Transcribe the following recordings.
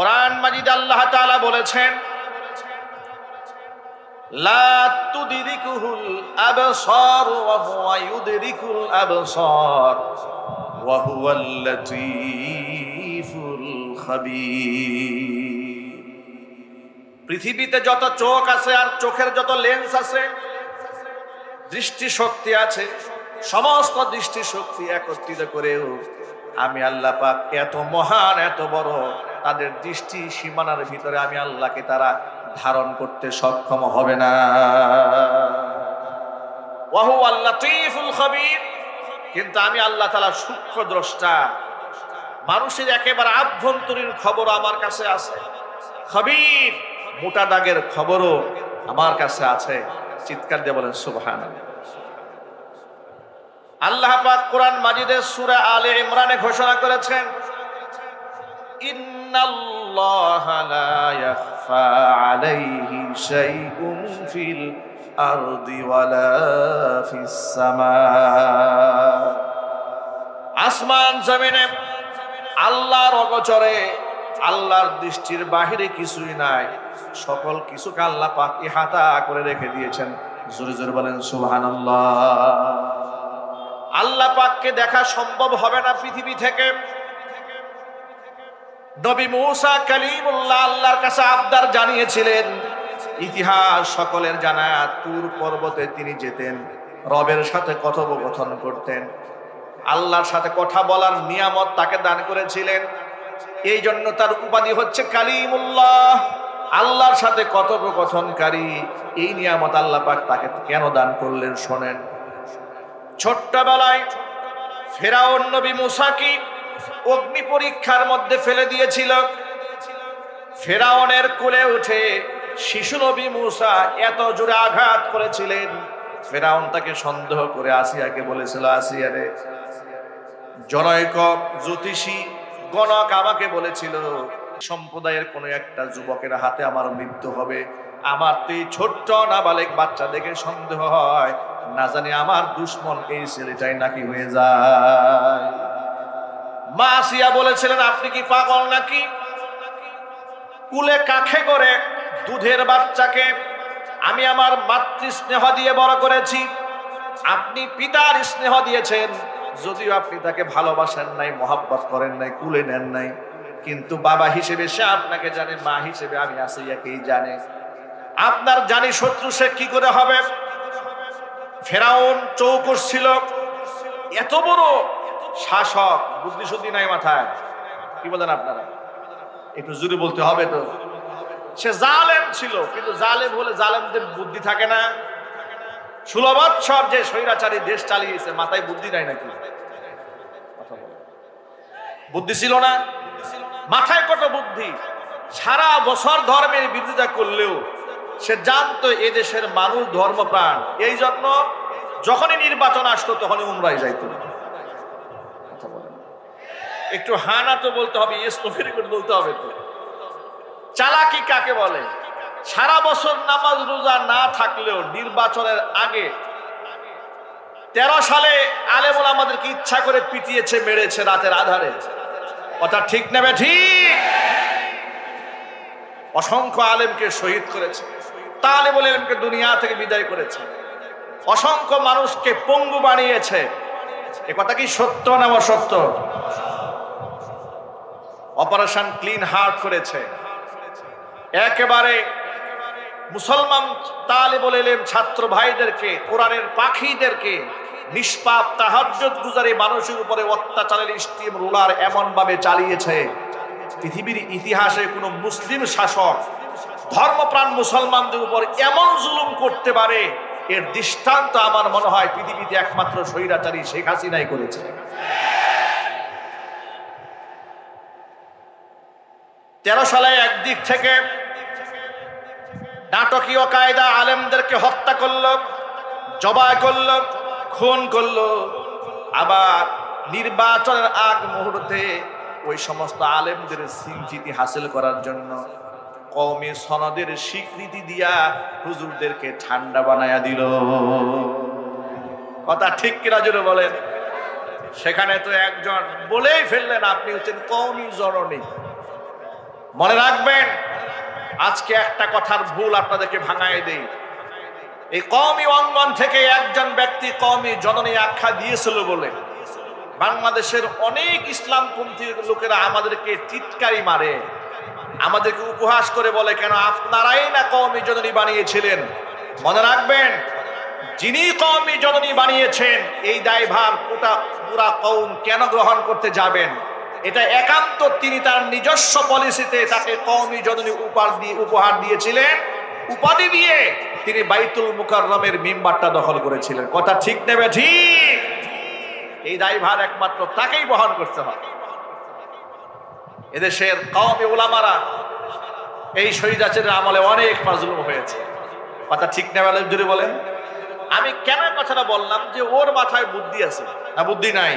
কোরআন মাজিদে আল্লাহ তাআলা বলেছেন, লা তুদরিকুহুল আবসার ওয়া হুয়া ইউদরিকুল আবসার ওয়া হুয়াল লাতীফুল খাবীর। পৃথিবীতে যত চোখ আছে আর চোখের যত লেন্স আছে, দৃষ্টি শক্তি আছে, সমস্ত দৃষ্টি শক্তি একত্রিত করেও আমি আল্লাহ পাক এত মহান, এত বড়, তাদের দৃষ্টি সীমানার ভিতরে আমি আল্লাহকে তারা ধারণ করতে সক্ষম হবে না। ওয়া হুয়াল লাতীফুল খাবীর, কিন্তু আমি আল্লাহ তাআলা সূক্ষ্ম দ্রষ্টা। মানুষের একেবারে আভ্যন্তরীণ খবর আমার কাছে আছে, খাবীর মোটা দাগের খবরও আমার কাছে আছে। চিৎকার দিয়ে বলেন সুবহানাল্লাহ। আল্লাহ পাক কোরআন মাজিদের সূরা আলে ইমরানে ঘোষণা করেছেন, ইন্নাল্লাহা লা ইয়াখফা আলাইহি শাইউন ফিল আরদি ওয়ালা ফিস সামা। আসমান জমিনে আল্লাহর অগোচরে, আল্লাহর দৃষ্টির বাহিরে কিছুই নাই, সকল কিছুকে আল্লাহ পাক ইহাতা করে রেখে দিয়েছেন। জোরে জোরে বলেন সুবহানাল্লাহ। আল্লাহ পাককে দেখা সম্ভব হবে না পৃথিবী থেকে। নবী মূসা কালিমুল্লাহ আল্লাহর কাছে আবদার জানিয়েছিলেন। ইতিহাস সকলের জানা, তুর পর্বতে তিনি যেতেন, রবের সাথে কথোপকথন করতেন, আল্লাহর সাথে কথা বলার নিয়ামত তাকে দান করেছিলেন। এই জন্য তার উপাধি হচ্ছে কালিমুল্লাহ, আল্লাহর সাথে কথোপকথনকারী। এই নিয়ামত আল্লাহ পাক তাকে কেন দান করলেন শোনেন। ছোট্টবেলায় ফেরাউন নবী মূসাকে অগ্নি পরীক্ষার মধ্যে ফেলে দিয়েছিল। ফেরাউনের কোলে উঠে শিশু নবী মূসা এত জোরে আঘাত করেছিলেন, ফেরাউন তাকে সন্দেহ করে আসিয়াকে বলেছিল, আসিয়া রে, জনৈক জ্যোতিষী গণক আমাকে বলেছিল সম্প্রদায়ের কোন একটা যুবকের হাতে আমার মৃত্যু হবে। আমার তো এই ছোট্ট নাবালেক বাচ্চা দেখে সন্দেহ হয়, না জানি আমার দুশ্মন এই ছেলেটাই নাকি হয়ে যায়। মা আসিয়া বলেছিলেন, আপনি কি পাগল নাকি? কুলে কাখে করে দুধের বাচ্চাকে আমি আমার মাতৃ স্নেহ দিয়ে বড় করেছি, আপনি পিতার স্নেহ দিয়েছেন, যদিও আপনি তাকে ভালোবাসেন নাই, মহাব্বত করেন নাই, কুলে নেন নাই, কিন্তু বাবা হিসেবে সে আপনাকে জানে, মা হিসেবে আমি আসিয়াকেই জানে। আপনার জানি শত্রু সে কি করে হবে? ফেরাউন চৌকস ছিল, এত বড় শাসক, বুদ্ধি শুদ্ধি নাই মাথায়। কি বলেন আপনারা? একটু জোরে বলতে হবে তো। সে জালেম ছিল, কিন্তু জালেম হলে জালেমদের বুদ্ধি থাকে না। 16 বছর যে স্বৈরাচারী দেশ চালিয়েছে, মাথায় বুদ্ধি নাই নাকি? বুদ্ধি ছিল না? মাথায় কত বুদ্ধি। সারা বছর ধর্মের বিরোধিতা করলেও সে জানতো এদেশের মানুষ ধর্মপ্রাণ, এই জন্য যখনই নির্বাচন আসতো তখনই উমরায় যাইতো। একটু হানা তো বলতে হবে, ইস্তফির করে বলতে হবে তো। চালাকি কাকে বলে? সারা বছর নামাজ রোজা না থাকলেও নির্বাচনের আগে 13 সালে আলেমুল আমাদেরকে ইচ্ছা করে পিটিয়েছে, মেরেছে রাতের আধারে। কথা ঠিক নেবে ঠিক? অসংখ্য আলেমকে শহীদ করেছে, তালেবুল ইলমকে দুনিয়া থেকে বিদায় করেছে, অসংখ্য মানুষকে পঙ্গু বানিয়েছে। এ কথা কি সত্য না অসত্য? অপারেশন ক্লিন হার্ট করেছে। একেবারে মুসলমান তালেবুল ইলম ছাত্র ভাইদেরকে, কোরআনের পাখীদেরকে নিষ্পাপ তাহাজ্জুদ গুজারি মানুষের উপরে অত্যাচারের স্টিম রোলার এমন ভাবে চালিয়েছে, পৃথিবীর ইতিহাসে কোন মুসলিম শাসক ধর্মপ্রাণ মুসলমানদের উপর এমন জুলুম করতে পারে, এর দৃষ্টান্ত আমার মনে হয় পৃথিবীতে একমাত্র স্বৈরাচারী শেখ হাসিনাই করেছে। 13 সালে একদিক থেকে নাটকীয় কায়দা আলেমদেরকে হত্যা করলো, জবাই করলো, খুন করলো, আবার নির্বাচনের আগ মুহূর্তে ওই সমস্ত আলেমদের স্বীকৃতি হাসিল করার জন্য কওমি সনদের স্বীকৃতি দিয়া হুজুরদেরকে ঠান্ডা বানায়া দিল। কথা ঠিক কিনা জোরে বলেন? সেখানে তো একজন বলেই ফেললেন, আপনি হচ্ছেন কওমি জননী। মনে রাখবেন, আজকে একটা কথার ভুল আপনাদেরকে ভাঙায় দেই। এই কওমি অঙ্গন থেকে একজন ব্যক্তি কওমি জননী আখ্যা দিয়েছিল বলে বাংলাদেশের অনেক ইসলামপন্থী লোকেরা আমাদেরকে টিটকারি মারে, আমাদেরকে উপহাস করে বলে, কেন আপনারাই না কওমি জননী বানিয়েছিলেন। মনে রাখবেন, যিনি কওমি জননী বানিয়েছেন এই দায়ভার পুরা কওম কেন গ্রহণ করতে যাবেন? এটা একান্ত তিনি তার নিজস্ব পলিসিতে তাকে কওমি জননী উপহার দিয়েছিলেন, উপাধি দিয়ে তিনি বাইতুল মুকাররমের মিম্বারটা দখল করেছিলেন। কথা ঠিক নেবে ঠিক? এই দায়ভার একমাত্র তাকেই বহন করতে হবে। এদেশের কওমি উলামারা এই শহীদাচের আমলে অনেক মাজলুম হয়েছে। কথা ঠিক নেবে যদি বলেন? আমি কেন কথাটা বললাম যে ওর মাথায় বুদ্ধি আছে না বুদ্ধি নাই?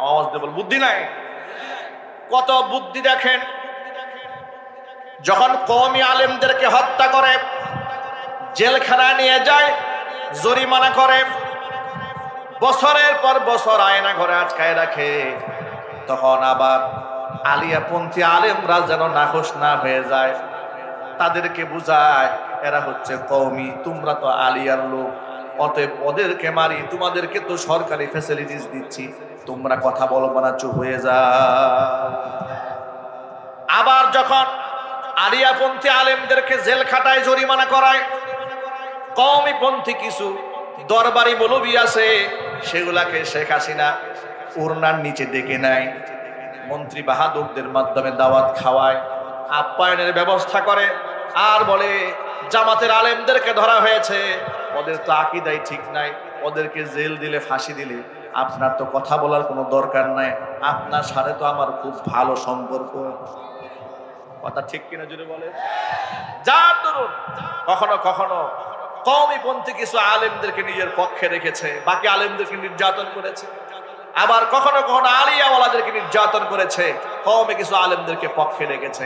আওয়াজ দিয়ে বল, বুদ্ধি নাই। কত বুদ্ধি দেখেন, যখন কওমি আলেমদেরকে হত্যা করে জেলখানায় নিয়ে যায়, জরিমানা করে, বছরের পর বছর আয়না ঘরে আটকায় রাখে, তখন আবার আলিয়াপন্থী আলেমরা যেন নাখোশ না হয়ে যায়, তাদেরকে বুঝায় এরা হচ্ছে কওমি, তোমরা তো আলিয়ার লোক, অতএব ওদেরকে মারি, তোমাদেরকে তো সরকারি ফ্যাসিলিটিস দিচ্ছি, তোমরা কথা বলবো না, চুপ হয়ে যাও। আবার যখন আলিয়াপন্থী আলেমদেরকে জেল খাটায়, জরিমানা করায়, কওমি পন্থী কিছু দরবারি মৌলবি আছে, সেগুলাকে শেখ হাসিনা ওড়নার নিচে ডেকে নেয়, মন্ত্রী বাহাদুরদের মাধ্যমে দাওয়াত খাওয়ায়, আপ্যায়নের ব্যবস্থা করে, আর বলে জামাতের আলেমদেরকে ধরা হয়েছে, ওদের তো আকীদাই ঠিক নাই, ওদেরকে জেল দিলে, ফাঁসি দিলে আপনার তো কথা বলার কোনো দরকার নাই, আপনার সাথে তো আমার খুব ভালো সম্পর্ক। কথা ঠিক কিনা যদি বলে? যার দরুন কখনো কখনো কওমি পন্থী কিছু আলেমদেরকে নিজের পক্ষে রেখেছে, বাকি আলেমদেরকে নির্যাতন করেছে, আবার কখনো কখনো আলিয়াওয়ালাদেরকে নির্যাতন করেছে, কওমি কিছু আলেমদেরকে পক্ষে রেখেছে।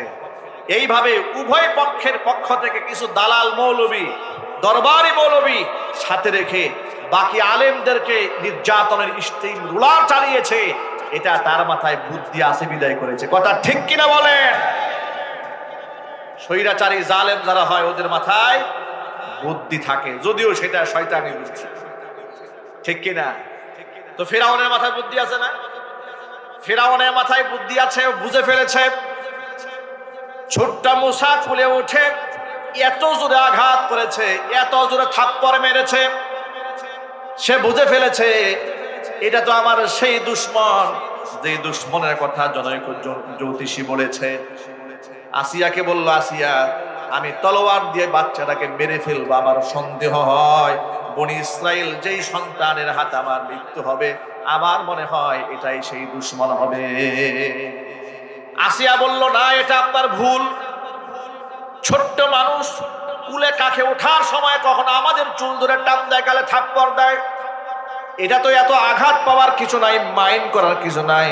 এইভাবে উভয় পক্ষের পক্ষ থেকে কিছু দালাল মৌলবী, দরবারি মৌলবী সাথে রেখে বাকি আলেমদেরকে নির্যাতনের স্টিম রুলার চালিয়েছে। এটা তার মাথায় বুদ্ধি আছে বিদায় করেছে। কথা ঠিক কিনা বলেন? স্বৈরাচারী জালেম যারা হয় ওদের মাথায় বুদ্ধি থাকে, যদিও সেটা শয়তানি বুদ্ধি, ঠিক কিনা? তো ফিরআউনের মাথায় বুদ্ধি আছে না? ফিরআউনের মাথায় বুদ্ধি আছে, বুঝে ফেলেছে ছোট্ট মুসা ফুলে উঠে এত জোরে আঘাত করেছে, এত জোরে থাপ্পড় মেরেছে, সে বুঝে ফেলেছে এটা তো আমার সেই দুশ্মন, যে দুশ্মনের কথা জনৈক জ্যোতিষী বলেছে। আসিয়াকে বলল, আসিয়া আমি তলোয়ার দিয়ে বাচ্চাটাকে মেরে ফেলবো, আমার সন্দেহ হয় বনি ইসরাইল যেই সন্তানের হাতে আমার মৃত্যু হবে, আমার মনে হয় এটাই সেই দুশ্মন হবে। আসিয়া বলল, না, এটা আপনার ভুল। ছোট্ট মানুষ কুলে কাকে ওঠার সময় কখনো আমাদের চুল ধরে টান দেয়, গালে থাপ্পড় দেয়, এটা তো এত আঘাত পাওয়ার কিছু নাই, মাইন্ড করার কিছু নাই।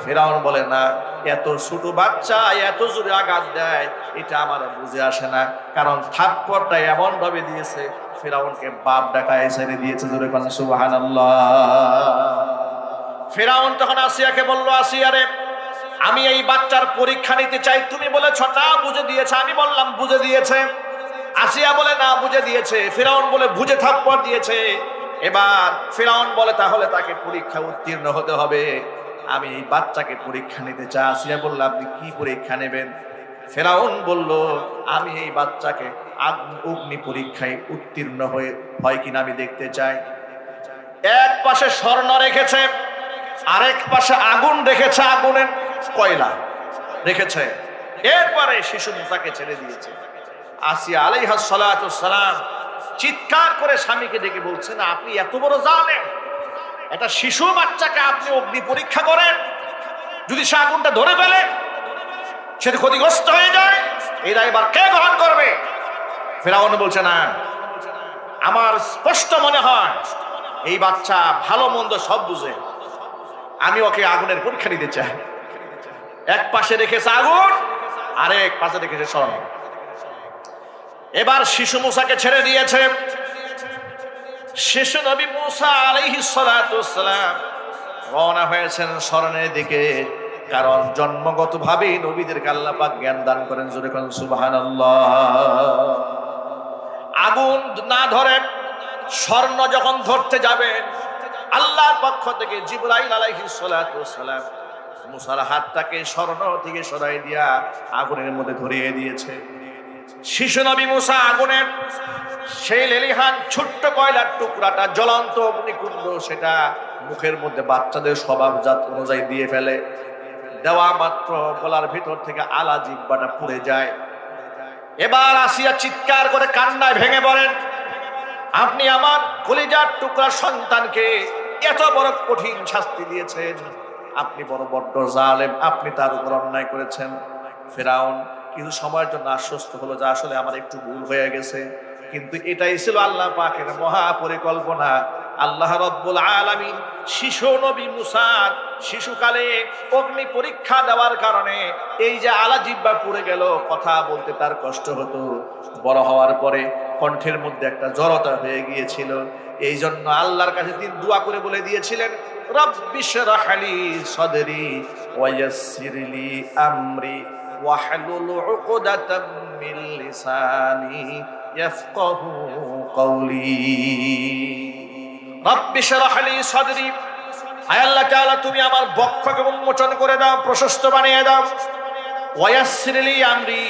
ফিরআউন বলে, না, এত ছোট বাচ্চা এত জোরে আঘাত দেয় এটা আমার বুঝে আসে না, কারণ থাপ্পড়টা এমন ভাবে দিয়েছে ফিরআউনকে বাপ ডাকায় ছেড়ে দিয়েছে। জোরে বলেন সুবহানাল্লাহ। ফিরআউন তখন আসিয়াকে বলল, আসিয়া রে, আমি এই বাচ্চার পরীক্ষা নিতে চাই। তুমি বলেছ না বুঝে দিয়েছে, আমি বললাম বুঝে দিয়েছে। আসিয়া বলে, না বুঝে দিয়েছে। ফিরআউন বলে বুঝে থাপ্পড় দিয়েছে। এবার ফিরআউন বলে, তাহলে তাকে পরীক্ষা উত্তীর্ণ হতে হবে, আমি এই বাচ্চাকে পরীক্ষা নিতে চাই। আসিয়া বলল, আপনি কি পরীক্ষা নেবেন? ফিরআউন বলল, আমি এই বাচ্চাকে অগ্নি পরীক্ষায় উত্তীর্ণ হয় কিনা আমি দেখতে চাই। এক পাশে স্বর্ণ রেখেছে, আরেক পাশে আগুন রেখেছে, আগুনের কয়লা রেখেছে। এরপরে শিশু মুসাকে ছেড়ে দিয়েছে। আসিয়া আলাইহাস সালাতুস সালাম চিৎকার করে স্বামীকে ডেকে বলছেন, আপনি এত বড় জালেম, একটা শিশু বাচ্চাকে আপনি অগ্নি পরীক্ষা করেন, যদি সে আগুনটা ধরে ফেলে, সে ক্ষতিগ্রস্ত হয়ে যায়, এরা এবার কে গ্রহণ করবে? ফিরআউন বলছে, না, আমার স্পষ্ট মনে হয় এই বাচ্চা ভালো মন্দ সব বুঝে, আমি ওকে আগুনের পরীক্ষা নিতে চাই। এক পাশে রেখেছে আগুন, আরেক পাশে রেখেছে স্বর্ণ। এবার শিশু মুসাকে ছেড়ে দিয়েছে। শিশু নবী মুসা আলাইহিস সালাতু ওয়াস সালাম রওনা হয়েছেন স্বর্ণের দিকে। কারণ জন্মগতভাবেই নবীদেরকে আল্লাহ পাক জ্ঞান দান করেন। জোরে কোন সুবহানাল্লাহ। আগুন না ধরে স্বর্ণ যখন ধরতে যাবেন, আল্লাহর পক্ষ থেকে জিবরাইল আলাইহিস সালাতু ওয়াস সালাম মুসার হাতটাকে স্বর্ণ থেকে সরাই দিয়া আগুনের মধ্যে ধরিয়ে দিয়েছে। শিশু নবী মুসা আগুনের সেই লেলিহান ছোট্ট কয়লার টুকরাটা জ্বলন্ত অগ্নিকুণ্ড, সেটা মুখের মধ্যে বাচ্চাদের স্বভাবজাত অনুযায়ী দিয়ে ফেলে। দেওয়া মাত্র গলার ভিতর থেকে আলা জিহ্বাটা পুড়ে যায়। এবার আসিয়া চিৎকার করে কান্নায় ভেঙে পড়েন, আপনি আমার কলিজার টুকরা সন্তানকে এত বড় কঠিন শাস্তি দিয়েছেন, আপনি বড় বড্ড জালেম, আপনি তার উপর অন্যায় করেছেন। ফিরআউন কিছু সময়ের জন্য আশ্বস্ত হলো যে আসলে আমার একটু ভুল হয়ে গেছে, কিন্তু এটাই ছিল আল্লাহ পাকের মহা পরিকল্পনা। আল্লাহ রাব্বুল আলামিন শিশু নবী মুসার শিশুকালে অগ্নি পরীক্ষা দেওয়ার কারণে এই যে আলা জিহ্বা পুড়ে গেল, কথা বলতে তার কষ্ট হতো, বড় হওয়ার পরে কণ্ঠের মধ্যে একটা জড়তা হয়ে গিয়েছিল। এই জন্য আল্লাহর কাছে তিনি দোয়া করে বলে দিয়েছিলেন, রব্বি শরহ লি সদরি ওয়া ইয়াসসির লি আমরি ওয়াহলুল উকদাতাম মিন লিসানি ইয়াফকাহু কওলি। রব্বি শরহ লি সদরি, আয় আল্লাহ তাআলা তুমি আমার বক্ষকে উন্মোচন করে দাও, প্রশস্ত বানিয়ে দাও। ওয়া ইয়াসসির লি আমরি,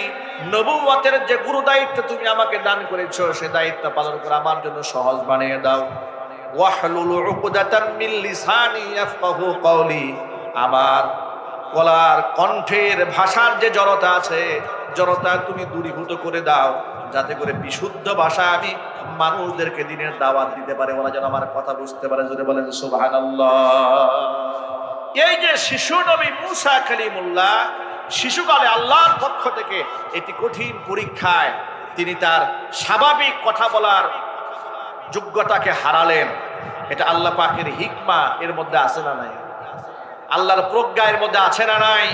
নবুয়তের যে গুরু দায়িত্ব তুমি আমাকে দান করেছো, সে দায়িত্ব পালন করে আমার জন্য সহজ বানিয়ে দাও। ওয়াহলুল উকদাতাম মিন লিসানি ইয়াফকাহু কওলি, আমার গলার কণ্ঠের ভাষার যে জড়তা আছে, জড়তা তুমি দূরীভূত করে দাও, যাতে করে বিশুদ্ধ ভাষা আমি মানুষদেরকে দিনের দাওয়াত দিতে পারে, ওরা যেন আমার কথা বুঝতে পারে। জোরে বলেন সুবহানাল্লাহ। এই যে শিশু নবী মুসা কালিমুল্লাহ শিশুকালে আল্লাহর পক্ষ থেকে একটি কঠিন পরীক্ষায় তিনি তার স্বাভাবিক কথা বলার যোগ্যতাকে হারালেন। এটা আল্লাহ পাকের হিকমা এর মধ্যে আছে না নাই? আল্লাহর প্রজ্ঞা এর মধ্যে আছে না নাই?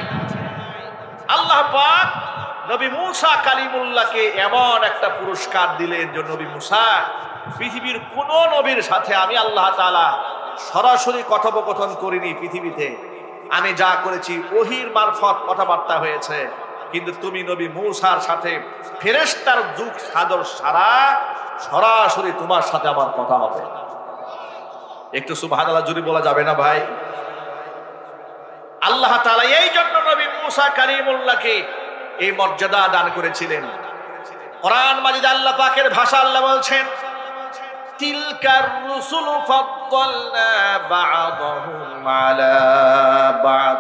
আল্লাহ পাক নবী মুসা কালিমুল্লাহকে এমন একটা পুরস্কার দিলেন যে নবী মুসা, পৃথিবীর কোন নবীর সাথে আমি আল্লাহ তাআলা সরাসরি কথোপকথন করিনি। পৃথিবীতে আমি যা করেছি ওহীর মারফত কথাবার্তা হয়েছে, কিন্তু তুমি নবী মুসার সাথে ফেরেশতার যুগ সাদর সারা সরাসরি তোমার সাথে আমার কথা হবে। একটু সুবহানাল্লাহ জোরে বলা যাবে না ভাই? আল্লাহ তাআলা এই জন্য নবী মুসা কালিমুল্লাহকে এই মর্যাদা দান করেছিলেন। কোরআন মাজিদ আল্লাহ পাকের ভাষা আল্লাহ বলছেন, তিলকার রুসুল ফাদ্দালনা বা'দাহুম আলা বা'দ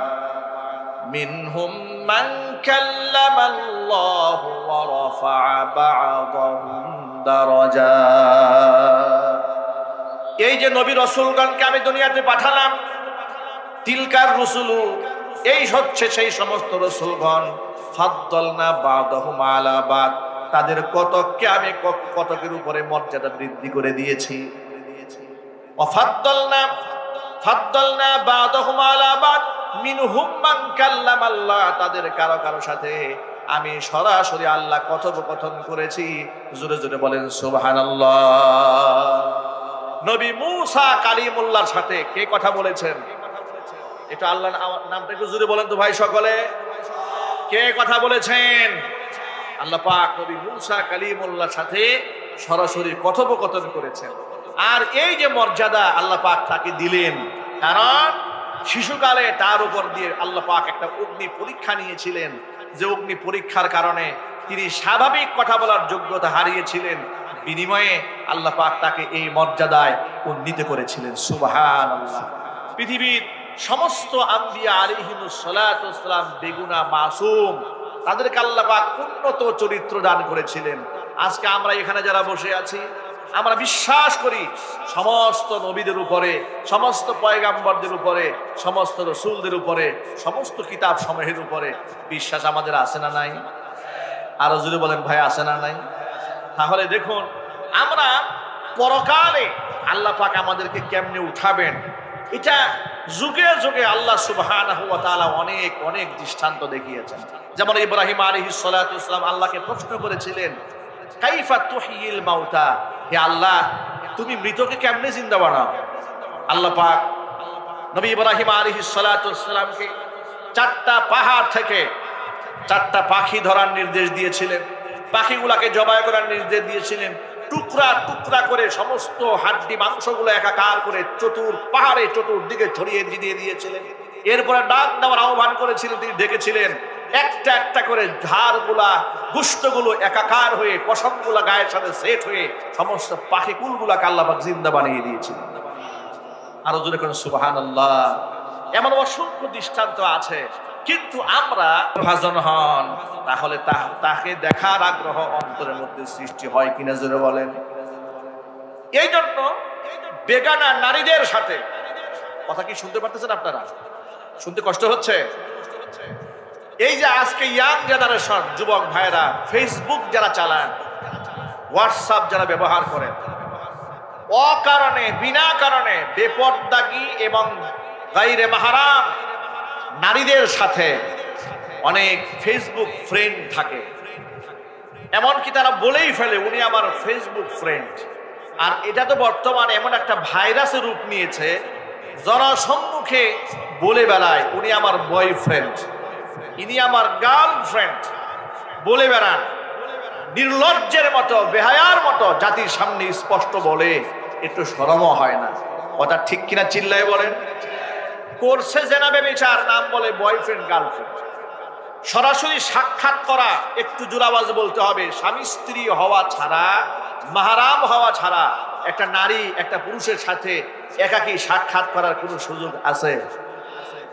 মিনহুম মান কাল্লামাল্লাহু ওয়া রাফা'a বা'দাহুম দারাজাত। এই যে নবী রাসূলগণকে আমি দুনিয়াতে পাঠালাম, তিলকার রুসুলু, এই হচ্ছে সেই সমস্ত রাসূলগণ, ফাদ্দালনা বা'দাহুম আলা বা'দ, তাদের কতককে আমি কতকের উপরে মর্যাদা বৃদ্ধি করে দিয়েছি। ফাদ্দালনা বা'দাহুম আলা বা'দ মিনহুম মান কাল্লামাল্লাহ, তাদের কারো কারো সাথে আমি সরাসরি আল্লাহ কথোপকথন করেছি। জোরে জোরে বলেন সুবহানাল্লাহ। নবী মুসা কালিমুল্লাহর সাথে কে কথা বলেছেন? এটা আল্লাহর নামটা একটু জোরে বলেন তো ভাই সকলে, কে কথা বলেছেন? আল্লাহ পাক নবী মুসা কালিমুল্লাহর সাথে সরাসরি কথোপকথন করেছেন। আর এই যে মর্যাদা আল্লাহ পাক তাকে দিলেন, কারণ শিশুকালে তার উপর দিয়ে আল্লাহ পাক একটা অগ্নি পরীক্ষা নিয়েছিলেন, যে অগ্নি পরীক্ষার কারণে তিনি স্বাভাবিক কথা বলার যোগ্যতা হারিয়েছিলেন, বিনিময়ে আল্লাহ পাক তাকে এই মর্যাদায় উন্নীত করেছিলেন। সুবহানাল্লাহ। পৃথিবীর সমস্ত আম্বিয়া আলাইহিমুস সালাতু ওয়াস সালাম বেগুনা মাসুম, তাদেরকে আল্লাহ পাক উন্নত চরিত্র দান করেছিলেন। আজকে আমরা এখানে যারা বসে আছি, আমরা বিশ্বাস করি সমস্ত নবীদের উপরে, সমস্ত পয়গাম্বরদের উপরে, সমস্ত রাসূলদের উপরে, সমস্ত কিতাব সমূহের উপরে বিশ্বাস আমাদের আছে না নাই? আরো জোরে বলেন ভাই, আছে না নাই? তাহলে দেখুন, আমরা পরকালে আল্লাহ পাক আমাদেরকে কেমনে উঠাবেন, এটা যুগে যুগে আল্লাহ সুবহানাহু ওয়া তাআলা অনেক অনেক দৃষ্টান্ত দেখিয়েছেন। যেমন ইব্রাহিম আলাইহিস সালাতু ওয়াস সালাম আল্লাহকে প্রশ্ন করেছিলেন, কাইফা তুহয়িল মাউতা, হে আল্লাহ তুমি মৃতকে কেমনে জিন্দা বানাও? আল্লাহ পাক নবী ইব্রাহিম আলাইহিস সালাতু ওয়াস সালামকে 4টা পাহাড় থেকে 4টা পাখি ধরার নির্দেশ দিয়েছিলেন, পাখিগুলাকে জবাই করার নির্দেশ দিয়েছিলেন, টুকরা টুকরা করে সমস্ত হাড্ডি মাংসগুলো একাকার করে পাহাড়ে চতুর্দিকে ছড়িয়ে দিয়ে দিয়েছিলেন। এরপরে ডাক দেওয়ার আহ্বান করেছিলেন, তিনি ডেকেছিলেন। একটা একটা করে ঝাড়গুলা গোশতগুলো একাকার হয়ে পশমগুলা গায়ের সাথে সেট হয়ে সমস্ত পাখিকুলগুলাকে আল্লাহ পাক জিন্দা বানিয়ে দিয়েছিলেন। আরো জোরে করে সুবহানাল্লাহ। এমন অসংখ্য দৃষ্টান্ত আছে। কিন্তু আমরা ভাজন হন, তাহলে তাকে দেখার আগ্রহ অন্তরের মধ্যে সৃষ্টি হয় কিনা জোরে বলেন। এই জন্য বেগানা নারীদের সাথে, কথা কি শুনতে পারতেছেন আপনারা? শুনতে কষ্ট হচ্ছে? এই যে আজকে ইয়াং জেনারেশন যুবক ভাইরা ফেসবুক যারা চালান, হোয়াটসঅ্যাপ যারা ব্যবহার করেন, অকারণে বিনা কারণে বেপরদাগী এবং গায়রে মাহরাম নারীদের সাথে অনেক ফেসবুক ফ্রেন্ড থাকে। এমনকি তারা বলেই ফেলে উনি আমার ফেসবুক ফ্রেন্ড। আর এটা তো বর্তমানে এমন একটা ভাইরাসের রূপ নিয়েছে, জনসম্মুখে বলে বেড়ায় উনি আমার বয়ফ্রেন্ড, ইনি আমার গার্লফ্রেন্ড বলে বেড়ান। নির্লজ্জের মতো, বেহায়ার মতো জাতির সামনে স্পষ্ট বলে, একটু শরমও হয় না। কথা ঠিক কিনা চিল্লায় বলেন। করছে জেনা বেবিচার, নাম বলে বয়ফ্রেন্ড গার্লফ্রেন্ড। সরাসরি সাক্ষাৎ করা, একটু জোরাবাজ বলতে হবে, স্বামী স্ত্রী হওয়া ছাড়া, মাহরাম হওয়া ছাড়া একটা নারী একটা পুরুষের সাথে একাকী সাক্ষাৎ করার কোনো সুযোগ আছে?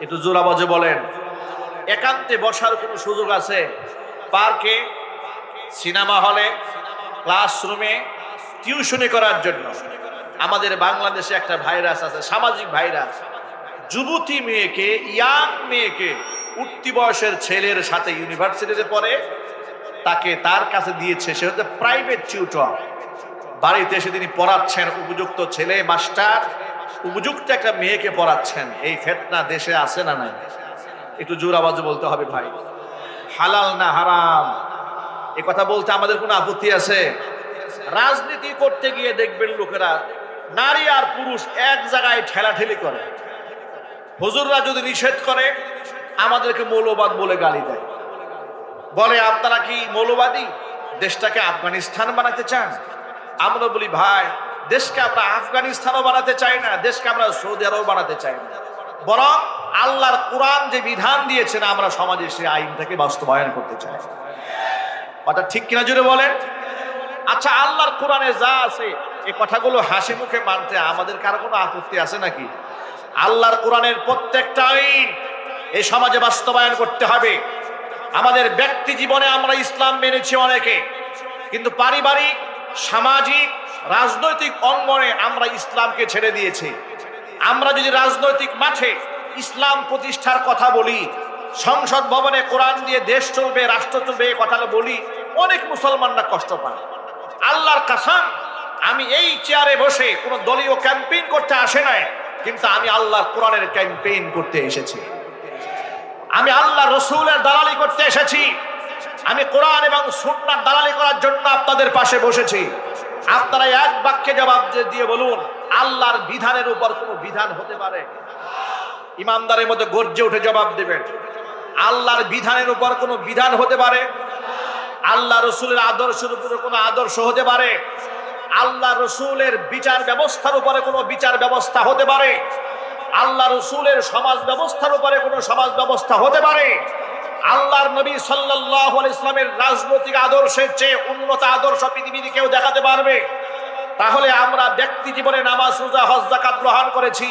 একটু জোরাবাজে বলেন। একান্তে বসার কোনো সুযোগ আছে? পার্কে, সিনেমা হলে, ক্লাসরুমে, টিউশনি করার জন্য। আমাদের বাংলাদেশে একটা ভাইরাস আছে, সামাজিক ভাইরাস। যুবতী মেয়েকে, ইয়াং মেয়েকে, উঠতি বয়সের ছেলের সাথে ইউনিভার্সিটিতে পড়ে, তার কাছে দিয়েছে, সে হচ্ছে প্রাইভেট টিউটর। বাড়িতে এসে তিনি পড়াচ্ছেন, উপযুক্ত ছেলে মাস্টার উপযুক্ত একটা মেয়েকে পড়াচ্ছেন। এই ফিতনা দেশে আছে না নাই? একটু জোর আওয়াজে বলতে হবে ভাই। হালাল না হারাম এ কথা বলতে আমাদের কোনো আপত্তি আছে? রাজনীতি করতে গিয়ে দেখবেন লোকেরা নারী আর পুরুষ এক জায়গায় ঠেলাঠেলি করে। হুজুররা যদি নিষেধ করে আমাদেরকে মৌলবাদ বলে গালি দেয়, বলে আপনারা কি মৌলবাদী? দেশটাকে আফগানিস্তান বানাতে চান? আমরা বলি ভাই, দেশকে আমরা আফগানিস্তানও বানাতে চাই না, দেশকে আমরা সৌদি আরব বানাতে চাই না, বরং আল্লাহর কোরআন যে বিধান দিয়েছেন আমরা সমাজে সেই আইনটাকে বাস্তবায়ন করতে চাই। কথা ঠিক কিনা জুড়ে বলেন। আচ্ছা, আল্লাহর কোরআনে যা আছে এই কথাগুলো হাসি মুখে মানতে আমাদের কারো কোনো আপত্তি আছে নাকি? আল্লাহর কোরআনের প্রত্যেকটা আইন এই সমাজে বাস্তবায়ন করতে হবে। আমাদের ব্যক্তি জীবনে আমরা ইসলাম মেনেছি অনেকে, কিন্তু পারিবারিক, সামাজিক, রাজনৈতিক অঙ্গনে আমরা ইসলামকে ছেড়ে দিয়েছি। আমরা যদি রাজনৈতিক মাঠে ইসলাম প্রতিষ্ঠার কথা বলি, সংসদ ভবনে কোরআন দিয়ে দেশ চলবে, রাষ্ট্র চলবে, এই কথাটা বলি, অনেক মুসলমানরা কষ্ট পায়। আল্লাহর কসম, আমি এই চেয়ারে বসে কোনো দলীয় ক্যাম্পেইন করতে আসে নাই, কিন্তু আমি আল্লাহর কোরআনের ক্যাম্পেইন করতে এসেছি। আমি আল্লাহ রসুলের দালালি করতে এসেছি। আমি কোরআন এবং সুন্নাহর দালালি করার জন্য আপনাদের পাশে বসেছি। আপনারা এক বাক্যে জবাব দিয়ে বলুন, আল্লাহর বিধানের উপর কোনো বিধান হতে পারে? ইমানদারের মধ্যে গর্জে উঠে জবাব দেবেন, আল্লাহর বিধানের উপর কোনো বিধান হতে পারে? আল্লাহ রসুলের আদর্শের উপরে কোনো আদর্শ হতে পারে? আল্লাহ রসুলের বিচার ব্যবস্থার উপরে কোনো বিচার ব্যবস্থা হতে পারে? আল্লাহ রসুলের সমাজ ব্যবস্থার উপরে কোনো সমাজ ব্যবস্থা হতে পারে? আল্লাহর নবী সাল্লাল্লাহু আলাইহি ইসলামের রাজনৈতিক আদর্শের চেয়ে উন্নত আদর্শ পৃথিবীতে কেউ দেখাতে পারবে? তাহলে আমরা ব্যক্তি জীবনে নামাজ, রোজা, হজ, যাকাত গ্রহণ করেছি,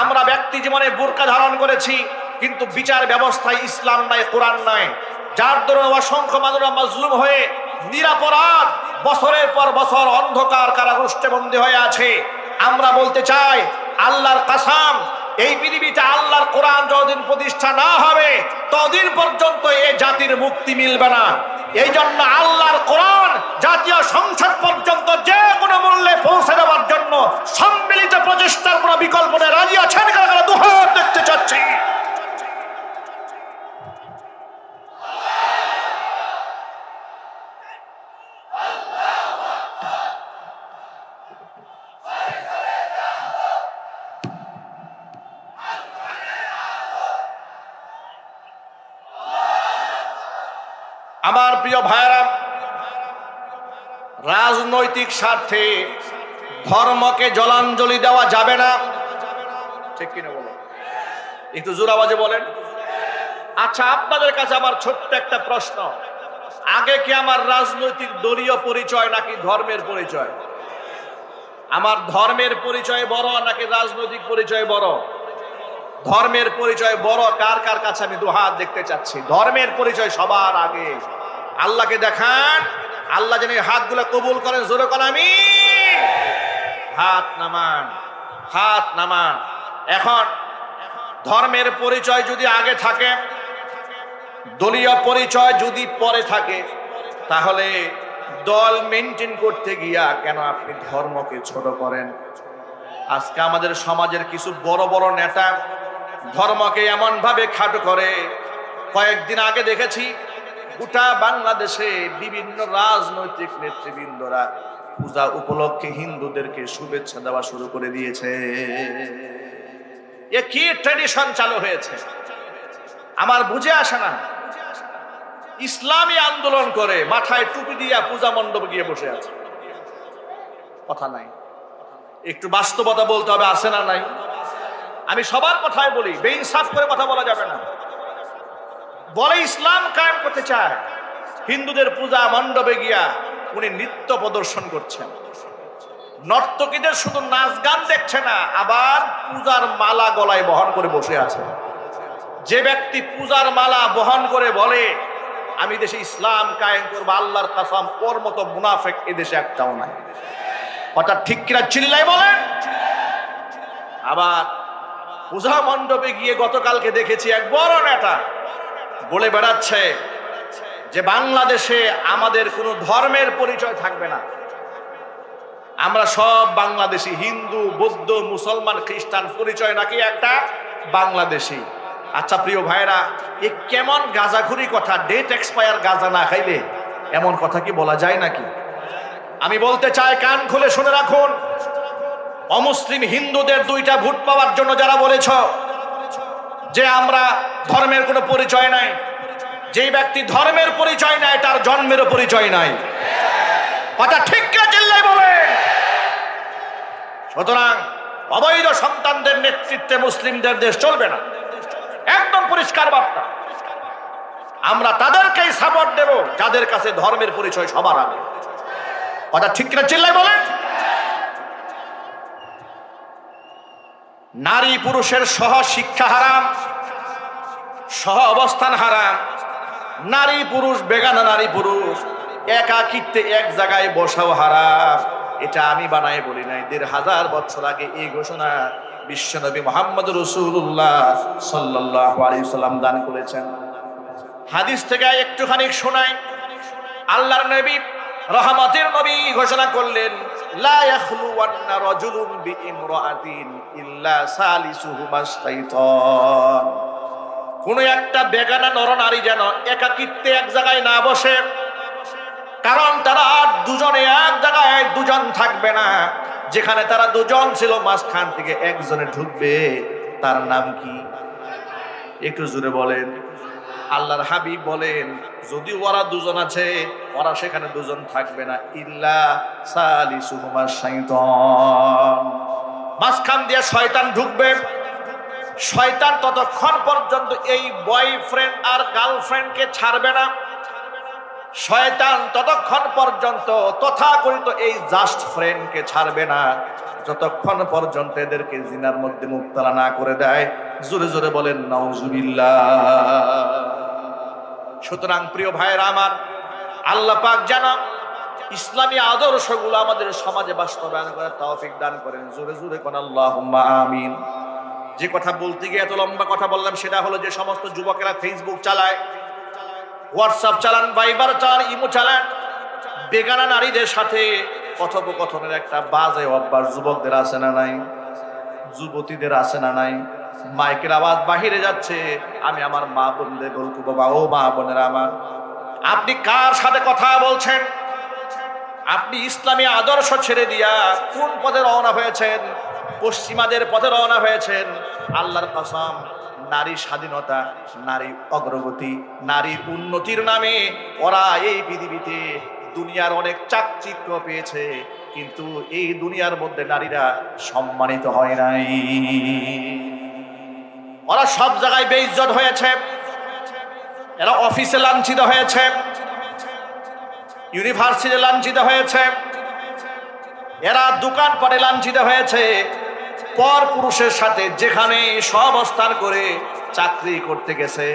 আমরা ব্যক্তি জীবনে বুরকা ধারণ করেছি, কিন্তু বিচার ব্যবস্থায় ইসলাম নাই, কোরআন নাই। যার দরুন অসংখ্য মানুষরা মাজলুম হয়ে নিরাপরাধ বছরের পর বছর অন্ধকার কারাগারে বন্দী হয়ে আছে। আমরা বলতে চাই, আল্লাহর কসম, এই পৃথিবীতে আল্লাহর কোরআন যতদিন প্রতিষ্ঠা না হবে ততদিন পর্যন্ত এই জাতির মুক্তি মিলবে না। এই জন্য আল্লাহর কোরআন জাতীয় সংসদ পর্যন্ত যে কোনো মূল্যে পৌঁছে দেওয়ার জন্য সম্মিলিত প্রচেষ্টার কোনো বিকল্প নেই। রাজি আছেন? কারা দুহাত দেখতে চাচ্ছি। আমার প্রিয় ভাইরা, রাজনৈতিক স্বার্থে ধর্মকে জলাঞ্জলি দেওয়া যাবে না, ঠিক কিনা বলো? একটু জোর আওয়াজে বলেন। আচ্ছা, আপনাদের কাছে আমার ছোট্ট একটা প্রশ্ন, আগে কি আমার রাজনৈতিক দলীয় পরিচয় নাকি ধর্মের পরিচয়? আমার ধর্মের পরিচয় বড় নাকি রাজনৈতিক পরিচয় বড়? ধর্মের পরিচয় বড়। কার কার কাছে আমি দুহাত দেখতে চাচ্ছি। ধর্মের পরিচয় সবার আগে। আল্লাহকে দেখান, আল্লাহ যেন হাতগুলো কবুল করেন। জোরে কোন আমিন। হাত নামান, হাত নামান। এখন ধর্মের পরিচয় যদি আগে থাকে, দলীয় পরিচয় যদি পরে থাকে, তাহলে দল মেনটেন করতে গিয়া কেন আপনি ধর্মকে ছোট করেন? আজকে আমাদের সমাজের কিছু বড় বড় নেতা ধর্মকে এমন ভাবে খাটো করে। কয়েকদিন আগে দেখেছি গোটা বাংলাদেশে বিভিন্ন রাজনৈতিক নেতৃবৃন্দরা পূজা উপলক্ষে হিন্দুদেরকে শুভেচ্ছা দেওয়া শুরু করে দিয়েছে। এ কি ট্র্যাডিশন চালু হয়েছে আমার বুঝে আসে না। ইসলামী আন্দোলন করে মাথায় টুপি দিয়া পূজা মণ্ডপে গিয়ে বসে আছে, কথা নাই। একটু বাস্তবতা বলতে হবে, আছে না নাই? আমি সবার কথাই বলি, বেইনসাফ করে কথা বলা যাবে না। বলে ইসলাম কায়েম করতে চায়, হিন্দুদের পূজা মণ্ডপে গিয়া উনি নৃত্য প্রদর্শন করছেন। নর্তকীদের শুধু নাচ গান দেখছে না, আবার পূজার মালা গলায় বহন করে বসে আছে। যে ব্যক্তি পূজার মালা বহন করে বলে আমি দেশে ইসলাম কায়েম করবো, আল্লাহর কসম ওর মতো মুনাফিক এদেশে একটাও নাই। কথা ঠিক কিনা চিল্লাই বলেন। আবার পূজা মণ্ডপে গিয়ে গতকালকে দেখেছি এক বড় নেতা বলে বেড়াচ্ছে যে বাংলাদেশে আমাদের কোনো ধর্মের পরিচয় থাকবে না, আমরা সব বাংলাদেশি, হিন্দু বৌদ্ধ মুসলমান খ্রিস্টান পরিচয় নাকি একটা বাংলাদেশি। আচ্ছা প্রিয় ভাইরা, এ কেমন গাঁজাখুরি কথা? ডেট এক্সপায়ার গাঁজা না খাইলে এমন কথা কি বলা যায় নাকি? আমি বলতে চাই, কান খুলে শুনে রাখুন, অমুসলিম হিন্দুদের দুইটা ভোট পাওয়ার জন্য যারা বলেছ যে আমরা ধর্মের কোনো পরিচয় নাই, যেই ব্যক্তি ধর্মের পরিচয় নাই তার জন্মেরও পরিচয় নাই। কথা ঠিক না চিল্লাই বলে। সুতরাং অবৈধ সন্তানদের নেতৃত্বে মুসলিমদের দেশ চলবে না, একদম পরিষ্কার বার্তা। আমরা তাদেরকেই সাপোর্ট দেব যাদের কাছে ধর্মের পরিচয় সবার আগে। কথা ঠিক না চিল্লাই বলেন। নারী পুরুষের সহ শিক্ষা হারাম, সহ অবস্থান হারাম। নারী পুরুষ, বেগানা নারী পুরুষ একাকিত্বে এক জায়গায় বসাও হারাম। এটা আমি বানাই বলি নাই, ১৫০০ বছর আগে এই ঘোষণা বিশ্বনবী মুহাম্মদ রাসূলুল্লাহ সাল্লাল্লাহু আলাইহি সাল্লাম দান করেছেন। হাদিস থেকে একটুখানি শোনাই। আল্লাহর নবী, রহমতের নবী ঘোষণা করলেন, লা ইয়াখলুওয়ান্না রাজুলুন বিইমরাআতিন ইল্লা সালিসুহুমা শাইতান। কোন একটা বেগানা নরনারী যেন একাকিত্বে এক জায়গায় না বসে, কারণ তারা দুজনে এক জায়গায় দুজন থাকবে না। যেখানে তারা দুজন ছিল মাঝখান থেকে একজনে ঢুকবে, তার নাম কি? একটু জোরে বলেন। আল্লাহর হাবিব বলেন, যদি ওরা দুজন আছে, ওরা সেখানে দুজন থাকবে না, ইল্লা সালিসুহুমা শাইতান। মাঝখান দিয়ে শয়তান ঢুকবে। শয়তান ততক্ষণ পর্যন্ত এই বয়ফ্রেন্ড আর গার্লফ্রেন্ডকে ছাড়বে না। শয়তান ততক্ষণ পর্যন্ত তথাকথিত এই জাস্ট ফ্রেন্ডকে ছাড়বে না, যতক্ষণ পর্যন্ত এদেরকে জিনার মধ্যে মুবতালা না করে দেয়। জোরে জোরে বলেন নাউজুবিল্লাহ। সুতরাং প্রিয় ভাইয়েরা আমার, আল্লাহ পাক যেন ইসলামী আদর্শগুলো আমাদের সমাজে বাস্তবায়ন করার তৌফিক দান করেন। জোরে জোরে কোন আল্লাহুম্মা আমিন। যে কথা বলতে গিয়ে এত লম্বা কথা বললাম, সেটা হলো যে সমস্ত যুবকেরা ফেসবুক চালায়, হোয়াটসঅ্যাপ চালান, ভাইবার চালান, ইমো চালান, বেগানা নারীদের সাথে কথোপকথনের একটা বাজে অভ্যাস যুবকদের আছে না নাই? যুবতীদের আছে না নাই? মাইকের আওয়াজ বাহিরে যাচ্ছে, আমি আমার মা বোনদের বলবো, বাবা ও মা বোনেরা আমার, আপনি কার সাথে কথা বলছেন? আপনি ইসলামী আদর্শ ছেড়ে দিয়া কোন পথে রওনা হয়েছেন? পশ্চিমাদের পথে রওনা হয়েছেন। আল্লাহর কসম, নারী স্বাধীনতা, নারী অগ্রগতি, নারীর উন্নতির নামে ওরা এই পৃথিবীতে দুনিয়ার অনেক চাকচিক্য পেয়েছে, কিন্তু এই দুনিয়ার মধ্যে নারীরা সম্মানিত হয় নাই। ওরা সব জায়গায় বেইজ্জত হয়েছে, এরা অফিসে লাঞ্ছিত হয়েছে, ইউনিভার্সিটি লাঞ্ছিত হয়েছে, এরা দোকানপাটে লাঞ্ছিত হয়েছে, পর পুরুষের সাথে যেখানে সহাবস্থান করে চাকরি করতে গেছে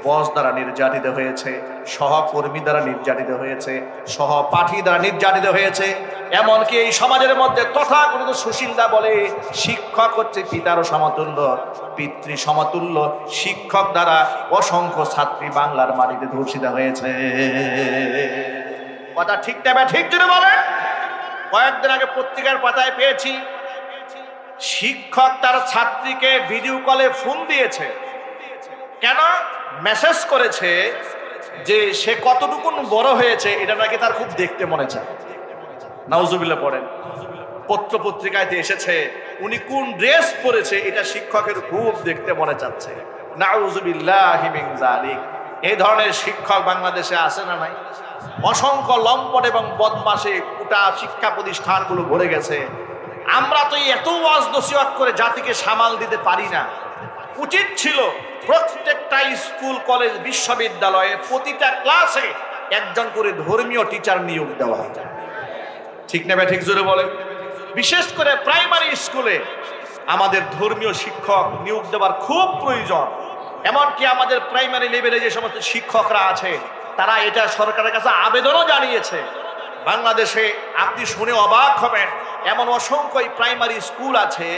বস দ্বারা নির্যাতিত হয়েছে, সহকর্মী দ্বারা নির্যাতিত হয়েছে, সহপাঠী দ্বারা নির্যাতিত হয়েছে। এমনকি এই সমাজের মধ্যে তথাকথিত সুশীলরা বলে শিক্ষক হচ্ছে পিতারও সমতুল্য, পিতৃ সমতুল্য। শিক্ষক দ্বারা অসংখ্য ছাত্রী বাংলার মাটিতে ধর্ষিত হয়েছে। কথা ঠিক না ঠিক যদি বলে? কয়েকদিন আগে পত্রিকার পাতায় পেয়েছি, শিক্ষক তার ছাত্রীকে ভিডিও কলে ফোন দিয়েছে। কেন? মেসেজ করেছে যে সে কতটুকু বড় হয়েছে এটা নাকি তার খুব দেখতে মনে চায়। নাউজুবিল্লাহ পড়েন। পত্র পত্রিকায় এসেছে উনি কোন ড্রেস পরেছে এটা শিক্ষকের খুব দেখতে মনে চাচ্ছে। নাউজুবিল্লাহি মিন যালিক। এই ধরনের শিক্ষক বাংলাদেশে আছে না নাই? অসংখ্য লম্পট এবং বদমাশে গোটা শিক্ষা প্রতিষ্ঠানগুলো ভরে গেছে। আমরা তো এত ওয়াজ নসিহত করে জাতিকে সামাল দিতে পারি না। উচিত ছিল প্রত্যেকটা স্কুল কলেজ বিশ্ববিদ্যালয়ে প্রতিটা ক্লাসে একজন করে ধর্মীয় টিচার নিয়োগ দেওয়া। ঠিক না ঠিক জোরে বলে? বিশেষ করে প্রাইমারি স্কুলে আমাদের ধর্মীয় শিক্ষক নিয়োগ দেওয়ার খুব প্রয়োজন। এমনকি আমাদের প্রাইমারি লেভেলে যে সমস্ত শিক্ষকরা আছে তারা এটা সরকারের কাছে আবেদনও জানিয়েছে। বাংলাদেশে আপনি শুনে অবাক হবেন, এমন অসংখ্য প্রাইমারি স্কুল আছে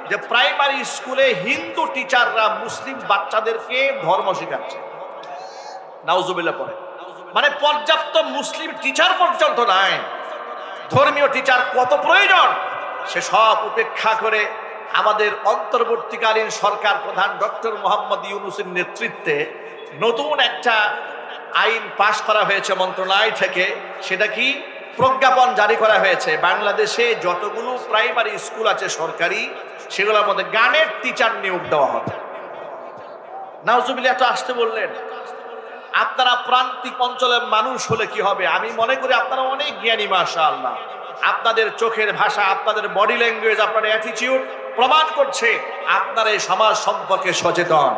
যে প্রাইমারি স্কুলে হিন্দু টিচাররা মুসলিম বাচ্চাদেরকে ধর্ম শেখাচ্ছে। নাউজুবিল্লাহ পড়ে। মানে পর্যাপ্ত মুসলিম টিচার পর্যন্ত নাই। ধর্মীয় টিচার কত প্রয়োজন সে সব উপেক্ষা করে আমাদের অন্তর্বর্তীকালীন সরকার প্রধান ডক্টর মোহাম্মদ ইউনূসের নেতৃত্বে নতুন একটা আইন পাশ করা হয়েছে মন্ত্রণালয় থেকে। সেটা কি? প্রজ্ঞাপন জারি করা হয়েছে। বাংলাদেশে যতগুলো প্রাইমারি স্কুল আছে সরকারি, সেগুলোর মধ্যে গানের টিচার নিয়োগ দেওয়া হবে। নাউজুবিল্লাহ এত আসতে বললেন। আপনারা প্রান্তিক অঞ্চলের মানুষ হলে কি হবে? আমি মনে করি আপনারা অনেক জ্ঞানী, মাশাআল্লাহ। আপনাদের চোখের ভাষা, আপনাদের বডি ল্যাঙ্গুয়েজ, আপনাদের অ্যাটিটিউড প্রমাণ করছে আপনারা এই সমাজ সম্পর্কে সচেতন।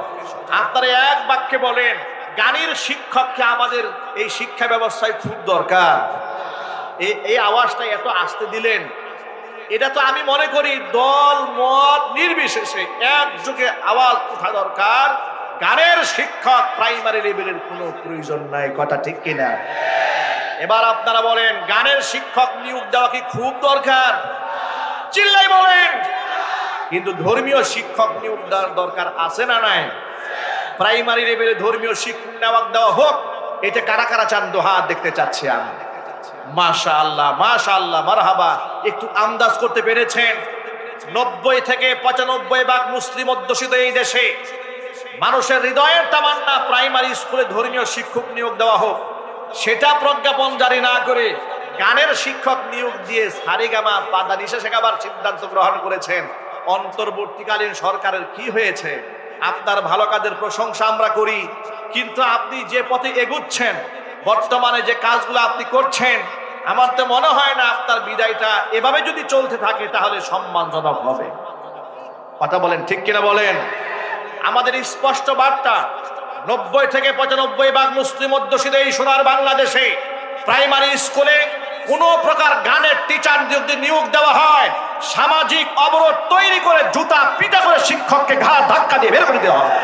আপনারা এক বাক্যে বলেন গানের শিক্ষককে আমাদের এই শিক্ষা ব্যবস্থায় খুব দরকার। এই আওয়াজটা এত আসতে দিলেন, এটা তো আমি মনে করি দল মত নির্বিশেষে একযোগে আওয়াজ ওঠা দরকার। গানের শিক্ষক প্রাইমারি লেভেলের কোনো প্রয়োজন নাই। কথা ঠিক কিনা? এবার আপনারা বলেন গানের শিক্ষক নিয়োগ দেওয়া কি খুব দরকার? চিল্লাই বলেন। কিন্তু ধর্মীয় শিক্ষক নিয়োগ দেওয়ার দরকার আছে না নাই? প্রাইমারি লেভেলে ধর্মীয় শিক্ষক দেওয়া হোক। এটা কারা কারা চান? হাত দেখতে চাচ্ছি আমি। মাশাআল্লাহ, মাশাআল্লাহ, মারহাবা। একটু আন্দাজ করতে পেরেছেন 90 থেকে 95% মুসলিম অধ্যুষিত এই দেশে মানুষের হৃদয়ের তামান্না প্রাইমারি স্কুলে ধর্মীয় শিক্ষক নিয়োগ দেওয়া হোক। সেটা প্রজ্ঞাপন জারি না করে গানের শিক্ষক নিয়োগ দিয়ে সারেগামা পাদা নিশা শেখাবার সিদ্ধান্ত গ্রহণ করেছেন। অন্তর্বর্তীকালীন সরকারের কি হয়েছে? আপনার ভালো কাজের প্রশংসা আমরা করি, কিন্তু আপনি যে পথে এগুচ্ছেন, বর্তমানে যে কাজগুলো আপনি করছেন, আমার তো মনে হয় না আপনার বিদায়টা এভাবে যদি চলতে থাকে তাহলে সম্মানজনক হবে। কথা বলেন ঠিক কিনা বলেন? আমাদের স্পষ্ট বার্তা 90 থেকে 95% মুসলিম অধ্যুষিত এই সোনার বাংলাদেশে প্রাইমারি স্কুলে কোনো প্রকার গানের টিচার যদি নিয়োগ দেওয়া হয়, সামাজিক অবরোধ তৈরি করে জুতা পিটা করে শিক্ষককে ঘাড় ধাক্কা দিয়ে বের করে দেওয়া হবে।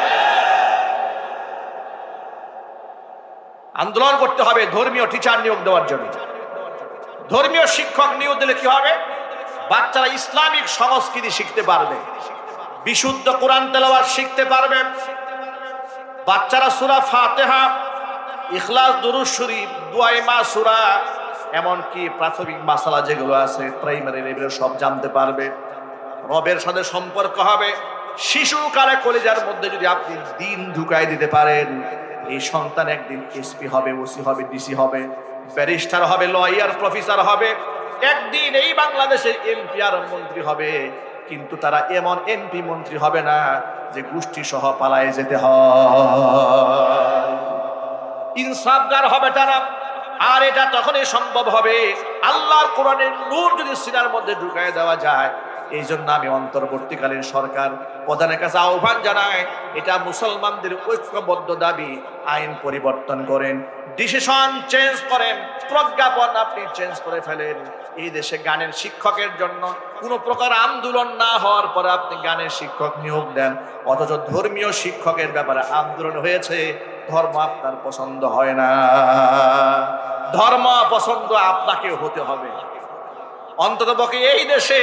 আন্দোলন করতে হবে ধর্মীয় টিচার নিয়োগ দেওয়ার জন্য। ধর্মীয় শিক্ষক নিয়োগ দিলে কি হবে? বাচ্চারা ইসলামিক সংস্কৃতি শিখতে পারবে, বিশুদ্ধ কোরআন তেলাওয়াত শিখতে পারবে, বাচ্চারা সূরা ফাতিহা, ইখলাস, দুরূদ শরীফ, দুআয়ে মাসুরা, এমনকি প্রাথমিক মাসালা যেগুলো আছে প্রাইমারি লেভেলে সব জানতে পারবে। রবের সাথে সম্পর্ক হবে। শিশুকালে কলেজার মধ্যে যদি আপনি দিন ঢুকাই দিতে পারেন, এই সন্তান একদিন এসপি হবে, ওসি হবে, ডিসি হবে, ব্যারিস্টার হবে, লয়ার, প্রফেসর হবে, একদিন এই বাংলাদেশের এমপি আর মন্ত্রী হবে। কিন্তু তারা এমন এমপি মন্ত্রী হবে না যে গোষ্ঠী সহ পালায়ে যেতে হয়। ইনসাফগার হবে তারা। আর এটা তখনই সম্ভব হবে আল্লাহর কোরআনের নূর যদি সিনার মধ্যে ঢুকায় দেওয়া যায়। এই জন্য আমি অন্তর্বর্তীকালীন সরকার প্রধানের কাছে আহ্বান জানাই, এটা মুসলমানদের ঐক্যবদ্ধ দাবি, আইন পরিবর্তন করেন, ডিসিশন চেঞ্জ করেন, প্রজ্ঞাপন আপনি চেঞ্জ করে ফেলেন। এই দেশে গানের শিক্ষকের জন্য কোনো প্রকার আন্দোলন না হওয়ার পরে আপনি গানের শিক্ষক নিয়োগ দেন, অথচ ধর্মীয় শিক্ষকের ব্যাপারে আন্দোলন হয়েছে। ধর্ম আপনার পছন্দ হয় না, ধর্ম পছন্দ আপনাকে হতে হবে। অন্ততপক্ষে এই দেশে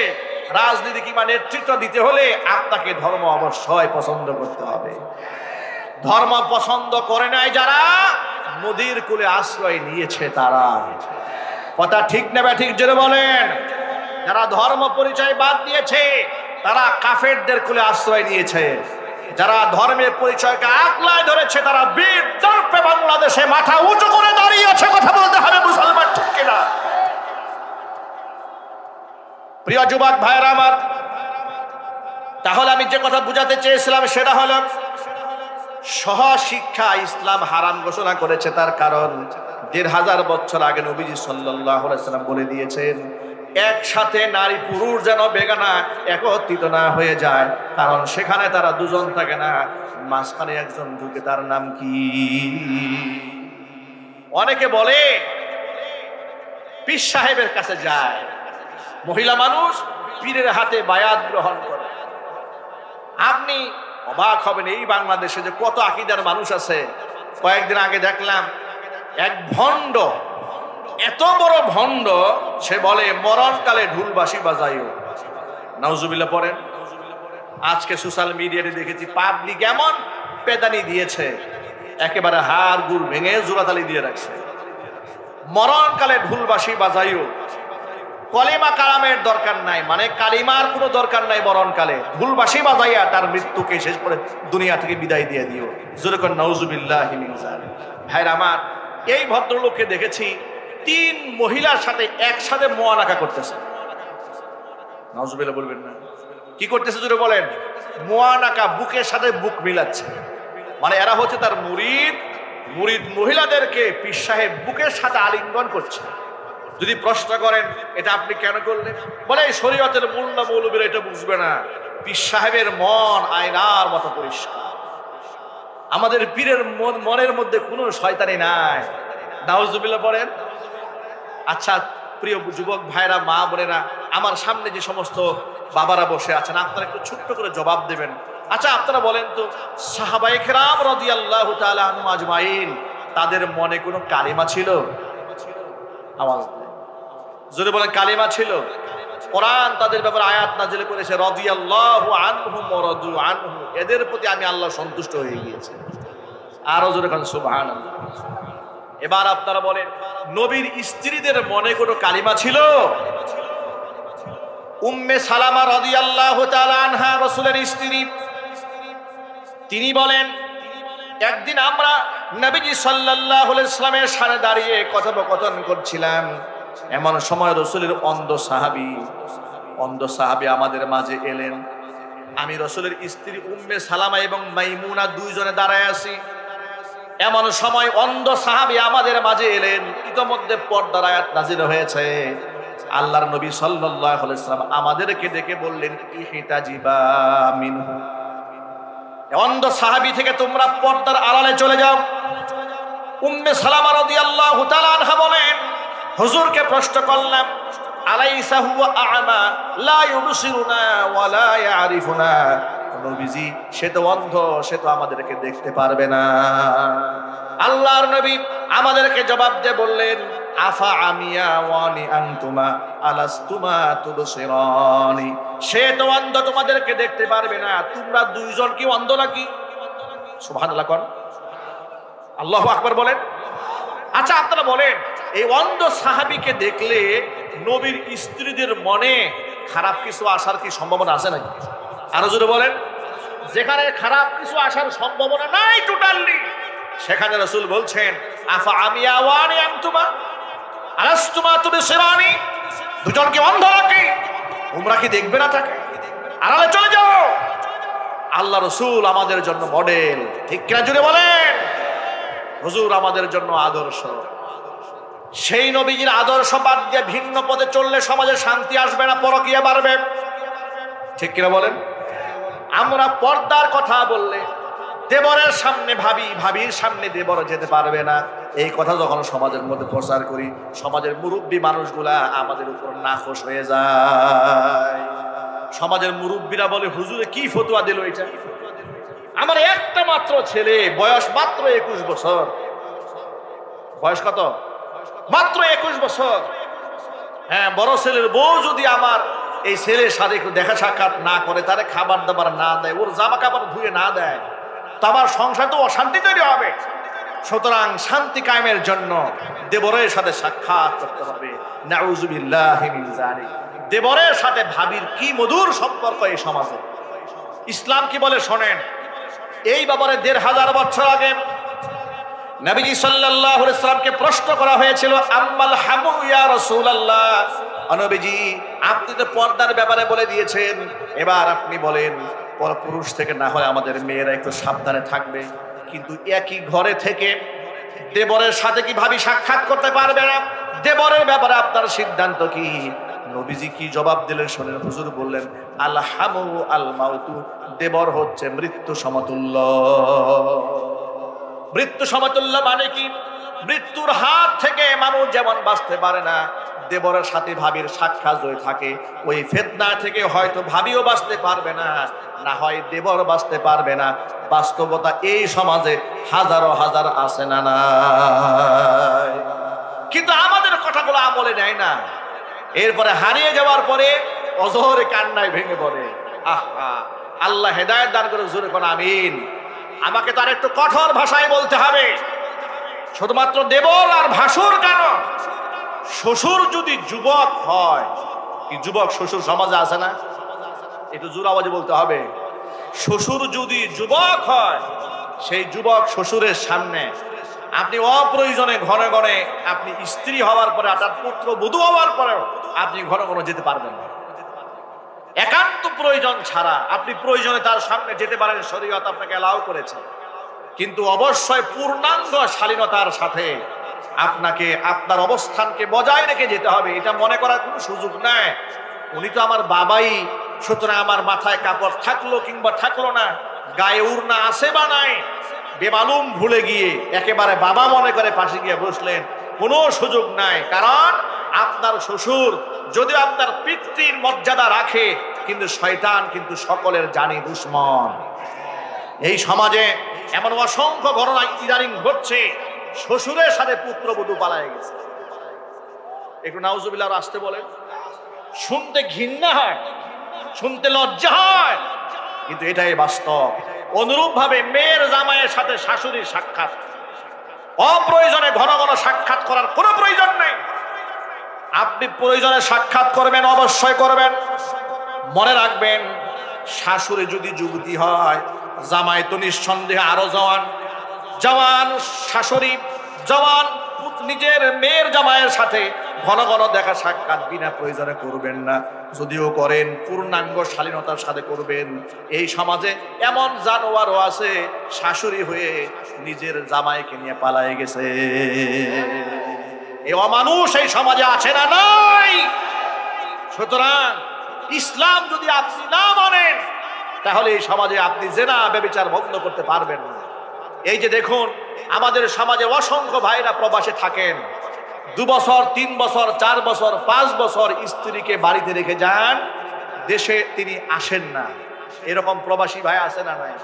রাজনীতি কিংবা নেতৃত্ব দিতে হলে আপনাকে ধর্ম অবশ্যই পছন্দ করতে হবে। ধর্ম পছন্দ করে নাই যারা, নদীর কূলে আশ্রয় নিয়েছে তারা। কথা ঠিক না ঠিক জোরে বলেন? যারা ধর্ম পরিচয় বাদ দিয়েছে তারা কাফেরদের কূলে আশ্রয় নিয়েছে। যারা ধর্মের পরিচয়কে আগলায় ধরেছে তারা বীর দর্পে বাংলাদেশে মাথা উঁচু করে দাঁড়িয়েছে। কথা বলতে হবে মুসলমান, ঠিক কিনা? প্রিয় যুবক ভাইরা আমার, তাহলে আমি যে কথা বুঝাতে চেয়েছিলাম সেটা হলো সহশিক্ষা ইসলাম হারাম ঘোষণা করেছে। তার কারণ ১৫০০ বছর আগে নবীজি সাল্লাল্লাহু আলাইহি ওয়াসাল্লাম বলে দিয়েছেন, একসাথে নারী পুরুষ যেন বেগানা একত্রিত না হয়ে যায়, কারণ সেখানে তারা দুজন থাকে না, মাঝখানে একজন ঢুকে, তার নাম কি? অনেকে বলে পীর সাহেবের কাছে যায়, মহিলা মানুষ পীরের হাতে বায়াত গ্রহণ করে। আপনি অবাক হবেন এই বাংলাদেশে যে কত আকীদার মানুষ আছে। কয়েকদিন আগে দেখলাম এক ভণ্ড, এত বড় ভণ্ড, সে বলে মরণকালে ঢুলবাসি বাজাইও। নাউজুবিল্লাহ পড়েন। আজকে সোশ্যাল মিডিয়াতে দেখেছি পাবলিক এমন পেদানি দিয়েছে, একেবারে হাড় গুড় ভেঙে জোড়াতালি দিয়ে রাখছে। মরণকালে ঢুলবাসি বাজাইও, কলিমা কালামের দরকার নাই, মানে কালিমার কোনো দরকার নাই, মরণকালে ঢুলবাসি বাজাইয়া তার মৃত্যুকে শেষ করে দুনিয়া থেকে বিদায় দিয়ে দিও। জোরে করে নাউজুবিল্লাহি মিন যালিক। ভাইরা আমার, এই ভদ্রলোককে দেখেছি ৩ মহিলার সাথে একসাথে মুআনাকা করতেছে। নাউজুবিল্লাহ বলবেন না? কি করতেছে জোরে বলেন? মুআনাকা, বুকের সাথে বুক মিলাচ্ছে। মানে এরা হচ্ছে তার মুরিদ। মুরিদ মহিলাদেরকে পীর সাহেব বুকের সাথে আলিঙ্গন করছে। যদি প্রশ্ন করেন এটা আপনি কেন করলেন, বলে এই শরীয়তের মোল্লা মৌলবীরা এটা বুঝবে না। পীর সাহেবের মন আয়নার মতো পরিষ্কার, আমাদের পীরের মনের মধ্যে কোনো শয়তানি নাই। নাউজুবিল্লাহ পড়েন। আচ্ছা প্রিয় যুবক ভাইরা, মা বোনেরা, আমার সামনে যে সমস্ত বাবারা বসে আছেন, আপনারা একটু ছোট্ট করে জবাব দেবেন। আচ্ছা আপনারা বলেন তো, সাহাবায়ে কেরাম রাদিয়াল্লাহু তাআলা আনহুম আজমাইন, তাদের মনে কোনো কালিমা ছিল? আওয়াজ জোরে বলেন, কালিমা ছিল? কোরআন তাদের ব্যাপারে আয়াত নাযিল করেছে, রাদিয়াল্লাহু আনহুম ওয়া রাদু আনহু, এদের প্রতি আমি আল্লাহ সন্তুষ্ট হয়ে গিয়েছি। আরো জোরে বলেন সুবহানাল্লাহ। এবার আপনারা বলেন, নবীর স্ত্রীদের মনে কোনো কালিমা ছিল? উম্মে সালামা রাদিয়াল্লাহু তাআলা আনহা, রাসূলের স্ত্রী, তিনি বলেন, একদিন আমরা নবীজি সাল্লাল্লাহু আলাইহি ওয়াসাল্লামের সামনে দাঁড়িয়ে কথোপকথন করছিলাম। এমন সময় রাসূলের অন্ধ সাহাবী আমাদের মাঝে এলেন। আমি রাসূলের স্ত্রী উম্মে সালামা এবং মাইমুনা দুইজনে দাঁড়ায় আছি। এমন সময় অন্ধ সাহাবী আমাদের মাঝে এলেন। ইতোমধ্যে পর্দার আয়াত নাযিল হয়েছে। আল্লাহর নবী সাল্লাল্লাহু আলাইহি ওয়াসাল্লাম আমাদেরকে ডেকে বললেন, ইহতাজিবা মিনহু, অন্ধ সাহাবী থেকে তোমরা পর্দার আড়ালে চলে যাও। উম্মে সালামা রাদিয়াল্লাহু তাআলা আনহা বলেন, হুজুরকে প্রশ্ন করলাম, আলাইসা হুয়া আ'মা লা ইউবসিরুনা ওয়া লা ইয়ারিফুনা, নবীজি সে তো অন্ধ, সে তো আমাদেরকে দেখতে পারবে না। আল্লাহর নবী আমাদেরকে জবাব দিয়ে বললেন, আফা আমিয়া ওয়ানি আনতুমা আলাস্তুমা তুবসিরানি, সে তো অন্ধ, তোমাদেরকে দেখতে পারবে না, তোমরা দুইজন কি অন্ধ নাকি? সুবহানাল্লাহ কোন, আল্লাহু আকবার বলেন। আচ্ছা আপনারা বলেন, এই অন্ধ সাহাবীকে দেখলে নবীর স্ত্রীদের মনে খারাপ কিছু আসার কি সম্ভাবনা আছে নাকি? আরো জোরে বলেন। যেখানে খারাপ কিছু আসার সম্ভাবনা নাই টোটালি, সেখানে রাসূল বলছেন, আফা আমিয়া ওয়ানি আনতুমা আলাস্তুমা তুবসিরানি, দুজন কি অন্ধ নাকি? তোমরা কি দেখবে না তাকে? আড়ালে চলে যাও। আল্লাহ রসুল আমাদের জন্য মডেল, ঠিক কিনা জুড়ে বলেন? হুজুর আমাদের জন্য আদর্শ। সেই নবীজির আদর্শ বাদ দিয়ে ভিন্ন পথে চললে সমাজে শান্তি আসবে না, পরকীয়া বাড়বে, ঠিক কিনা বলেন? আমরা পর্দার কথা বললে দেবরের সামনে ভাবি, ভাবির সামনে দেবর যেতে পারবে না, এই কথা যখন সমাজের মধ্যে প্রচার করি, সমাজের মুরব্বী মানুষগুলা আমাদের উপর নাখোশ হয়ে যায়। সমাজের মুরব্বীরা বলে, হুজুরে কি ফতোয়া দিল এটা? আমার একটা মাত্র ছেলে, বয়স মাত্র 21 বছর। বয়স কত? মাত্র 21 বছর। হ্যাঁ, বড় ছেলের বউ যদি আমার এই ছেলের সাথে একটু দেখা সাক্ষাৎ না করে, তারে খাবার দাবার না দেয়, ওর জামা কাপড় ধুয়ে না দেয়, তো আমার সংসার তো অশান্তি তৈরি হবে। সুতরাং শান্তি কায়েমের জন্য দেবরের সাথে সাক্ষাৎ করতে হবে। নাউযুবিল্লাহি মিন যালিক। দেবরের সাথে ভাবির কি মধুর সম্পর্ক এই সমাজে। ইসলাম কি বলে শোনেন। এই ব্যাপারে 1500 বছর আগে নবীজি সাল্লাল্লাহু আলাইহি সাল্লামকে প্রশ্ন করা হয়েছিল, আম্মাল হামু ইয়া রাসূলুল্লাহ। নবীজি, আপনি তো পর্দার ব্যাপারে বলে দিয়েছেন, এবার আপনি বলেন পরপুরুষ থেকে না হয় আমাদের মেয়েরা একটু সাবধানে থাকবে, কিন্তু একই ঘরে থেকে দেবরের সাথে কি ভাবি সাক্ষাৎ করতে পারবে না? দেবরের ব্যাপারে আপনার সিদ্ধান্ত কি? নবীজি কি জবাব দিলেন শোনেন। হুজুর বললেন, আল হামু আল মাউতু, দেবর হচ্ছে মৃত্যু সমতুল্য। মৃত্যু সমতুল্য মানে কি? মৃত্যুর হাত থেকে মানুষ যেমন বাঁচতে পারে না, দেবরের সাথে ভাবির সাক্ষাৎ যদি থাকে, ওই ফিতনা থেকে হয়তো ভাবিও বাঁচতে পারবে না, না হয় দেবর বাঁচতে পারবে না। বাস্তবতা এই সমাজে হাজারো হাজার আছে না নাই? কিন্তু আমাদের কথাগুলো আমলে নেয় না। এরপরে হারিয়ে যাওয়ার পরে অজরে কান্নায় ভেঙে পড়ে। আহা, আল্লাহ হেদায়েত দান করে, জোরে কোন আমিন। আমাকে তার একটু কঠোর ভাষায় বলতে হবে। শুধুমাত্র দেবর আর ভাসুর কেন, শ্বশুর যদি যুবক হয়, কি যুবক শ্বশুর সমাজে আছে না? একটু জোর আওয়াজে বলতে হবে। শ্বশুর যদি যুবক হয়, সেই যুবক শ্বশুরের সামনে আপনি অপ্রয়োজনে ঘনে ঘনে, আপনি স্ত্রী হওয়ার পরে, আপনার পুত্র বধূ হওয়ার পরেও আপনি ঘন ঘন যেতে পারবেন না। একান্ত প্রয়োজন ছাড়া আপনি প্রয়োজনে তার সামনে যেতে পারেন, শরীয়ত আপনাকে অ্যালাউ করেছে। কিন্তু অবশ্যই পূর্ণাঙ্গ শালীনতার সাথে আপনাকে আপনার অবস্থানকে বজায় রেখে যেতে হবে। এটা মনে করার কোনো সুযোগ নাই, উনি তো আমার বাবাই, সুতরাং আমার মাথায় কাপড় থাকলো কিংবা থাকলো না, গায়ে উড়না আছে বা নাই, বেমালুম ভুলে গিয়ে একেবারে বাবা মনে করে পাশে গিয়ে বসলেন, কোনো সুযোগ নাই। কারণ আপনার শ্বশুর যদিও আপনার পিতৃর মর্যাদা রাখে, কিন্তু শয়তান কিন্তু সকলের জানি দুশ্মন। এই সমাজে এমন অসংখ্য ঘটনা ইদানিং ঘটছে, শ্বশুরের সাথে পুত্রবধূ পালায় গেছে। একটু নাউজুবিল্লাহ আসতে বলেন। শুনতে ঘৃণা হয়, শুনতে লজ্জা হয়, কিন্তু এটাই বাস্তব। অনুরূপ ভাবে মেয়ের জামাইয়ের সাথে শাশুড়ির সাক্ষাৎ, অপ্রয়োজনে ঘন ঘন সাক্ষাৎ করার কোনো প্রয়োজন নেই। আপনি প্রয়োজনে সাক্ষাৎ করবেন, অবশ্যই করবেন। মনে রাখবেন, শাশুড়ি যদি যুবতী হয়, জামাই তো নিঃসন্দেহে আরো জওয়ান। জওয়ান শাশুড়ি, জওয়ান নিজের মেয়ের জামাইয়ের সাথে ঘন ঘন দেখা সাক্ষাৎ বিনা প্রয়োজনে করবেন না। যদিও করেন, পূর্ণাঙ্গ শালীনতার সাথে করবেন। এই সমাজে এমন জানোয়ারও আছে, শাশুড়ি হয়ে নিজের জামাইকে নিয়ে পালায়ে গেছে। এই অমানুষ এই সমাজে আছে না নাই? সুতরাং ইসলাম যদি আপনি না মানেন, তাহলে এই সমাজে আপনি জেনা ব্যভিচার বন্ধ করতে পারবেন না। এই যে দেখুন, আমাদের সমাজে অসংখ্য ভাইরা প্রবাসে থাকেন, 2 বছর 3 বছর 4 বছর 5 বছর স্ত্রীকে বাড়িতে রেখে যান, দেশে তিনি আসেন না। এরকম প্রবাসী ভাই আছে না নাই?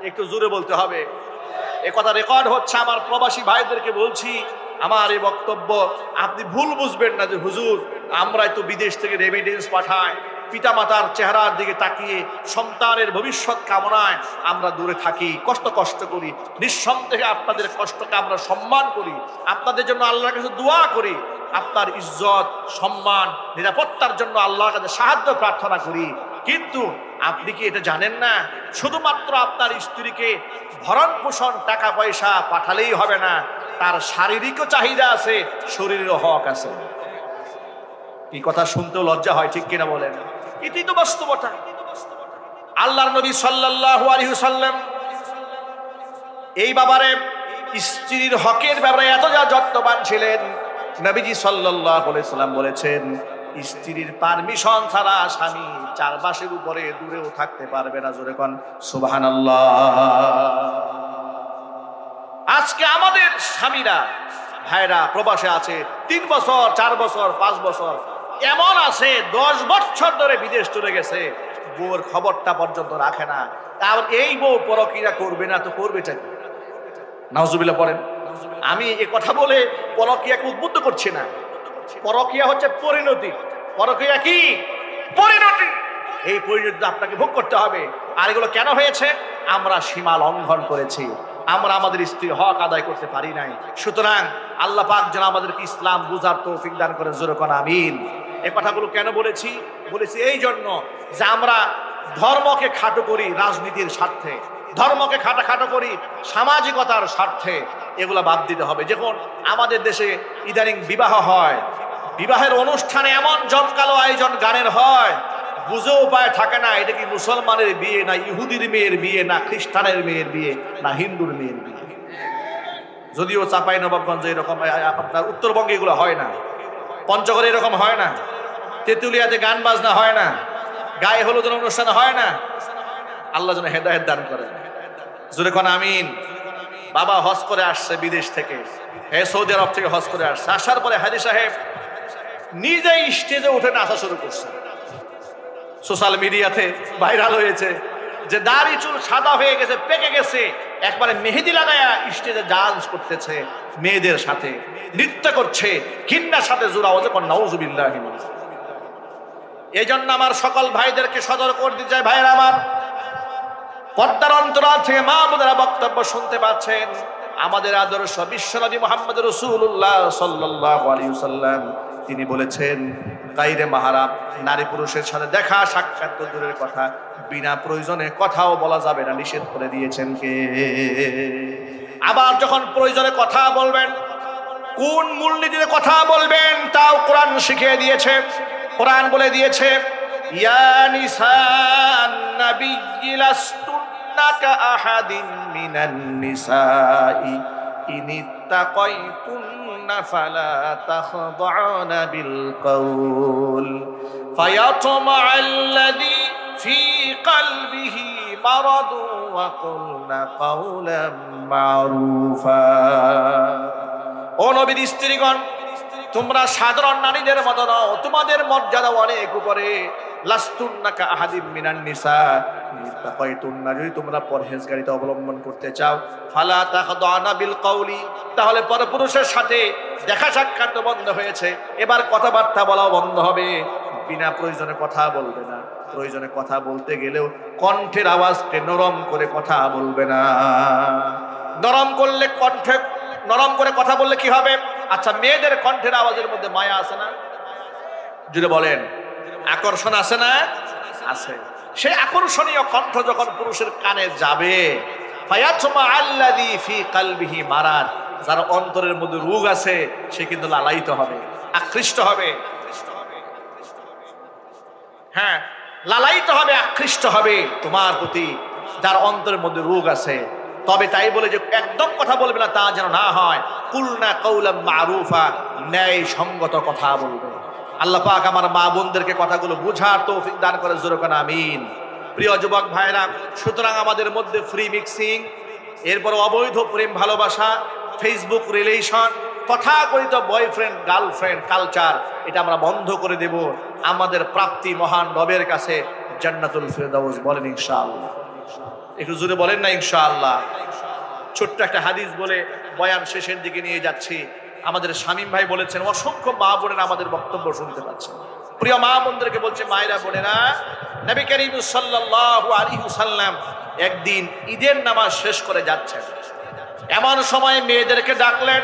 একটু জোরে বলতে হবে। এ কথা রেকর্ড হচ্ছে, আমার প্রবাসী ভাইদেরকে বলছি, আমার এই বক্তব্য আপনি ভুল বুঝবেন না যে হুজুর আমরাই তো বিদেশ থেকে রেমিটেন্স পাঠাই, পিতামাতার চেহারার দিকে তাকিয়ে সন্তানের ভবিষ্যৎ কামনায় আমরা দূরে থাকি, কষ্ট করি। নিঃসন্দেহে আপনাদের কষ্টকে আমরা সম্মান করি, আপনাদের জন্য আল্লাহর কাছে দোয়া করি, আপনার ইজ্জত সম্মান নিরাপত্তার জন্য আল্লাহর কাছে সাহায্য প্রার্থনা করি। কিন্তু আপনি কি এটা জানেন না, শুধুমাত্র আপনার স্ত্রীকে ভরণ পোষণ টাকা পয়সা পাঠালেই হবে না, তার শারীরিকও চাহিদা আছে, শরীরেরও হক আছে। এই কথা শুনতেও লজ্জা হয়, ঠিক কিনা বলেন? এটাই তো বাস্তবতা। আল্লাহর নবী সাল্লাল্লাহু আলাইহি ওয়াসাল্লাম এই ব্যাপারে স্ত্রীর হকের ব্যাপারে এত যা যত্নবান ছিলেন, নবীজি সাল্লাল্লাহু আলাইহি ওয়াসাল্লাম বলেছেন স্ত্রীর পারমিশন ছাড়া স্বামী চারপাশের উপরে দূরেও থাকতে পারবে না। জোরে কোন সুবহানাল্লাহ। আজকে আমাদের স্বামীরা ভাইরা প্রবাসে আছে, 3 বছর 4 বছর 5 বছর, এমন আছে 10 বছর ধরে বিদেশ চলে গেছে, বউর খবরটা পর্যন্ত রাখে না। আর এই বউ পরকিয়া করবে না তো করবেটা কি? নাউজুবিল্লাহ পড়েন। আমি এই কথা বলে পরকিয়াকে উদ্বুদ্ধ করছি না। পরকিয়া হচ্ছে পরিণতি। পরকিয়া কি? পরিণতি। এই পরিণতি আপনাকে ভোগ করতে হবে। আর এগুলো কেন হয়েছে? আমরা সীমা লঙ্ঘন করেছি, আমরা আমাদের স্ত্রীর হক আদায় করতে পারি নাই। সুতরাং আল্লাহ পাক যেন আমাদেরকে ইসলাম বুঝার তৌফিক দান করে। জোরে কোন আমিন। এই কথাগুলো কেন বলেছি? বলেছি এই জন্য যে আমরা ধর্মকে খাটো করি রাজনীতির স্বার্থে, ধর্মকে খাটো করি সামাজিকতার স্বার্থে। এগুলা বাদ দিতে হবে। যখন আমাদের দেশে ইদানিং বিবাহ হয়, বিবাহের অনুষ্ঠানে এমন জমকালো আয়োজন গানের হয়, বুঝে উপায় থাকে না এটা কি মুসলমানের বিয়ে না ইহুদির মেয়ের বিয়ে না খ্রিস্টানের মেয়ের বিয়ে না হিন্দুর মেয়ের বিয়ে। যদিও চাঁপাইনবাবগঞ্জে এরকম, আপনার উত্তরবঙ্গে এগুলো হয় না, পঞ্চগড়ে এরকম হয় না, তেঁতুলিয়াতে গান বাজনা হয় না, গায়ে হলুদের অনুষ্ঠান হয় না। আল্লাহ যেন হেদায়েত দান করেন। জোরে কোন আমিন। বাবা হজ করে আসছে বিদেশ থেকে, সৌদি আরব থেকে হজ করে আসছে। আসার পরে হাজী সাহেব নিজেই স্টেজে উঠে নাচা শুরু করছে। সোশ্যাল মিডিয়াতে ভাইরাল হয়েছে যে দাড়ি চুল সাদা হয়ে গেছে, পেকে গেছে, একবারে মেহেদি লাগায়া স্টেজে ডান্স করতেছে, মেয়েদের সাথে নৃত্য করছে, ঘৃণার সাথে জোর আওয়াজে কোন নাউজুবিল্লাহ। এই জন্য আমার সকল ভাইদেরকে সতর্ক করে দিতে চাই, ভাইরা আমার, পর্দার অন্তরাল থেকে মা বোনেরা বক্তব্য শুনতে পাচ্ছেন। আমাদের আদর্শ বিশ্বনবী মুহাম্মদ রাসূলুল্লাহ সাল্লাল্লাহু আলাইহি ওয়াসাল্লাম তিনি বলেছেন গায়রে মাহরাম নারী পুরুষের সাথে দেখা সাক্ষাৎ তো দূরের কথা, বিনা প্রয়োজনে কথাও বলা যাবে না, নিষেধ করে দিয়েছেন কে? আবার যখন প্রয়োজনে কথা বলবেন, কোন মূলনীতিতে কথা বলবেন তাও কোরআন শিখিয়ে দিয়েছে। কোরআন বলে দিয়েছে ইয়া নিসান নাবিয়্যি লাস্তুন্না কাআহাদিন মিনান নিসাই ইনিত্তাকাইতুন্না ফালা তাখদা'না বিল কওল ফায়াতমা'আল্লাযী ফী কলবিহি মারাদুন ওয়া কুলনা কাওলাম মা'রুফা। ও নবীর স্ত্রীগণ, তোমরা সাধারণ নারীদের মতো নও, তোমাদের মর্যাদা অনেক উপরে। লাস্তুন্না কাআহাদিম মিনান নিসা, তাকাইতুন্না, যদি তোমরা পরহেজগারিতা অবলম্বন করতে চাও, ফালা তাখদানা বিল কওলি, তাহলে পরপুরুষের সাথে দেখা সাক্ষাৎ তো বন্ধ হয়েছে, এবার কথাবার্তা বলাও বন্ধ হবে। বিনা প্রয়োজনে কথা বলবে না, প্রয়োজনে কথা বলতে গেলেও কণ্ঠের আওয়াজকে নরম করে কথা বলবে না। নরম করলে কণ্ঠে নরম করে কথা বললে কি হবে? আচ্ছা, মেয়েদের কণ্ঠের আওয়াজের মধ্যে মায়া আছে না? যদি বলেন আকর্ষণ আছে না? আছে। সেই আকর্ষণীয় কণ্ঠ যখন পুরুষের কানে যাবে, ফায়াতমা আল্লাযী ফী কলবিহি মারাদ, যার অন্তরের মধ্যে রোগ আছে সে কিন্তু লালায়িত হবে, আকৃষ্ট হবে। হ্যাঁ, লালায়িত হবে, আকৃষ্ট হবে তোমার প্রতি, যার অন্তরের মধ্যে রোগ আছে। তবে তাই বলে যে একদম কথা বলবে না তা যেন না হয়। কুলনা কাওলাম মারুফা, ন্যায় সঙ্গত কথা বলবে। আল্লাহ পাক আমার মা বোনদেরকে কথাগুলো বোঝার তৌফিক দান করে। জোরে কোন আমিন। প্রিয় যুবক ভাইরা, সুতরাং আমাদের মধ্যে ফ্রি মিক্সিং, এরপর অবৈধ প্রেম ভালোবাসা, ফেসবুক রিলেশন, তথাকথিত বয়ফ্রেন্ড গার্লফ্রেন্ড কালচার, এটা আমরা বন্ধ করে দেব। আমাদের প্রাপ্তি মহান রবের কাছে জান্নাতুল ফিরদাউস। বলেন ইনশাআল্লাহ। একটু জোরে বলেন না ইনশাআল্লাহ। ছোট্ট একটা হাদিস বলে বয়ান শেষের দিকে নিয়ে যাচ্ছি। আমাদের শামীম ভাই বলেছেন, অসংখ্য মা বোনেরা আমাদের বক্তব্য শুনতে পাচ্ছেন। প্রিয় মা বোনদেরকে বলছে, মায়েরা বোনেরা, নবী করিম সাল্লাল্লাহু আলাইহি ওয়াসাল্লাম একদিন ঈদের নামাজ শেষ করে যাচ্ছেন, এমন সময় মেয়েদেরকে ডাকলেন,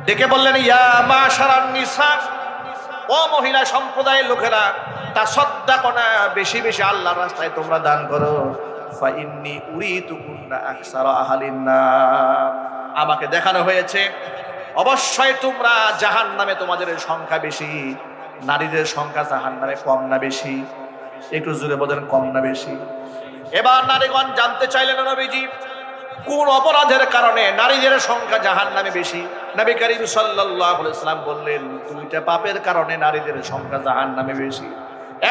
ডেকে বললেন, ইয়া মাশারান নিসা, ও মহিলা সম্প্রদায়ের লোকেরা, তাসাদদাকনা, বেশি বেশি আল্লাহর রাস্তায় তোমরা দান করো। ফাইন্নী উরিতুকুন্না আকসারা আহলিন নার, আমাকে দেখানো হয়েছে অবশ্যই তোমরা জাহান্নামে তোমাদের সংখ্যা বেশি। নারীদের সংখ্যা জাহান্নামে কম না বেশি? একটু জোরে বলেন, কম না বেশি? এবার নারীগণ জানতে চাইলেন নবীজি কোন অপরাধের কারণে নারীদের সংখ্যা জাহান্নামে বেশি। নবী করিম সাল্লাল্লাহু আলাইহি ওয়াসাল্লাম বললেন, দুইটা পাপের কারণে নারীদের সংখ্যা জাহান্নামে বেশি।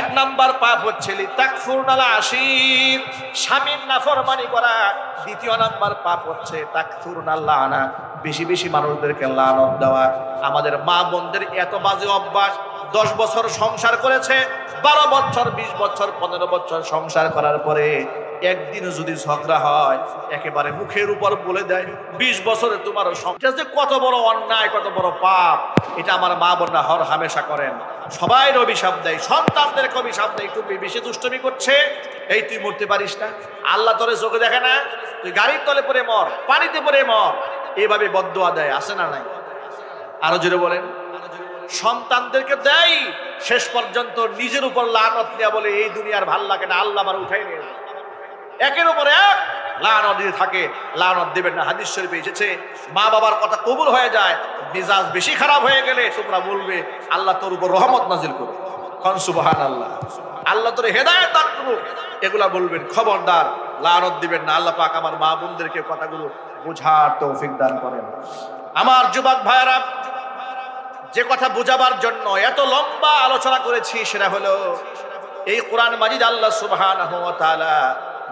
এক নাম্বার পাপ হচ্ছে তাকফুরনাল আশির, স্বামীর নাফরমানি করা। দ্বিতীয় নাম্বার পাপ হচ্ছে তাকফুরনাল লানা, বেশি বেশি মানুষদেরকে লানত দেওয়া। আমাদের মা বোনদের এত বাজে অভ্যাস, 10 বছর সংসার করেছে, 12 বছর 20 বছর 15 বছর সংসার করার পরে একদিন যদি ঝগড়া হয় একেবারে মুখের উপর বলে দেয় 20 বছরে তোমার সংসার। যে কত বড় অন্যায়, কত বড় পাপ, এটা আমার মা বোনরা হর হামেশা করেন। সবাই অভিশাপ দেয়, সন্তানদেরকে অভিশাপ দেয়, একটু বেশি দুষ্টমি করছে, এই তুই মরতে পারিস না, আল্লাহ তোরে চোখে দেখে না, তুই গাড়ির তলে পড়ে মর, পানিতে পড়ে মর, এইভাবে বদদুয়া দেয়, আছে না নাই? আরো জোরে বলেন। সন্তানদেরকে দেয়, শেষ পর্যন্ত নিজের উপর লানত দেয়া, বলে এই দুনিয়ার ভাল লাগে না, আল্লাহ আমার উঠাই নিয়ে যায়। একের উপর এক লানত দিতে থাকে। লানত দেবেন না, হাদিস শরীফে এসেছে মা বাবার কথা কবুল হয়ে যায়, মেজাজ বেশি খারাপ হয়ে গেলে তোমরা বলবে আল্লাহ তোর উপর রহমত নাজিল করুক, কোন সুবহানাল্লাহ, আল্লাহ তোর হেদায়েত দান করুক, এগুলা বলবেন। খবরদার লানত দিবেন না। আল্লাহ পাক আমার মা বোনদেরকে কথাগুলো বোঝার তৌফিক দান করেন। আমার যুবক ভাইরা, যে কথা বোঝাবার জন্য এত লম্বা আলোচনা করেছি সেটা হলো এই কোরআন মাজিদ আল্লাহ সুবহানাহু ওয়া তাআলা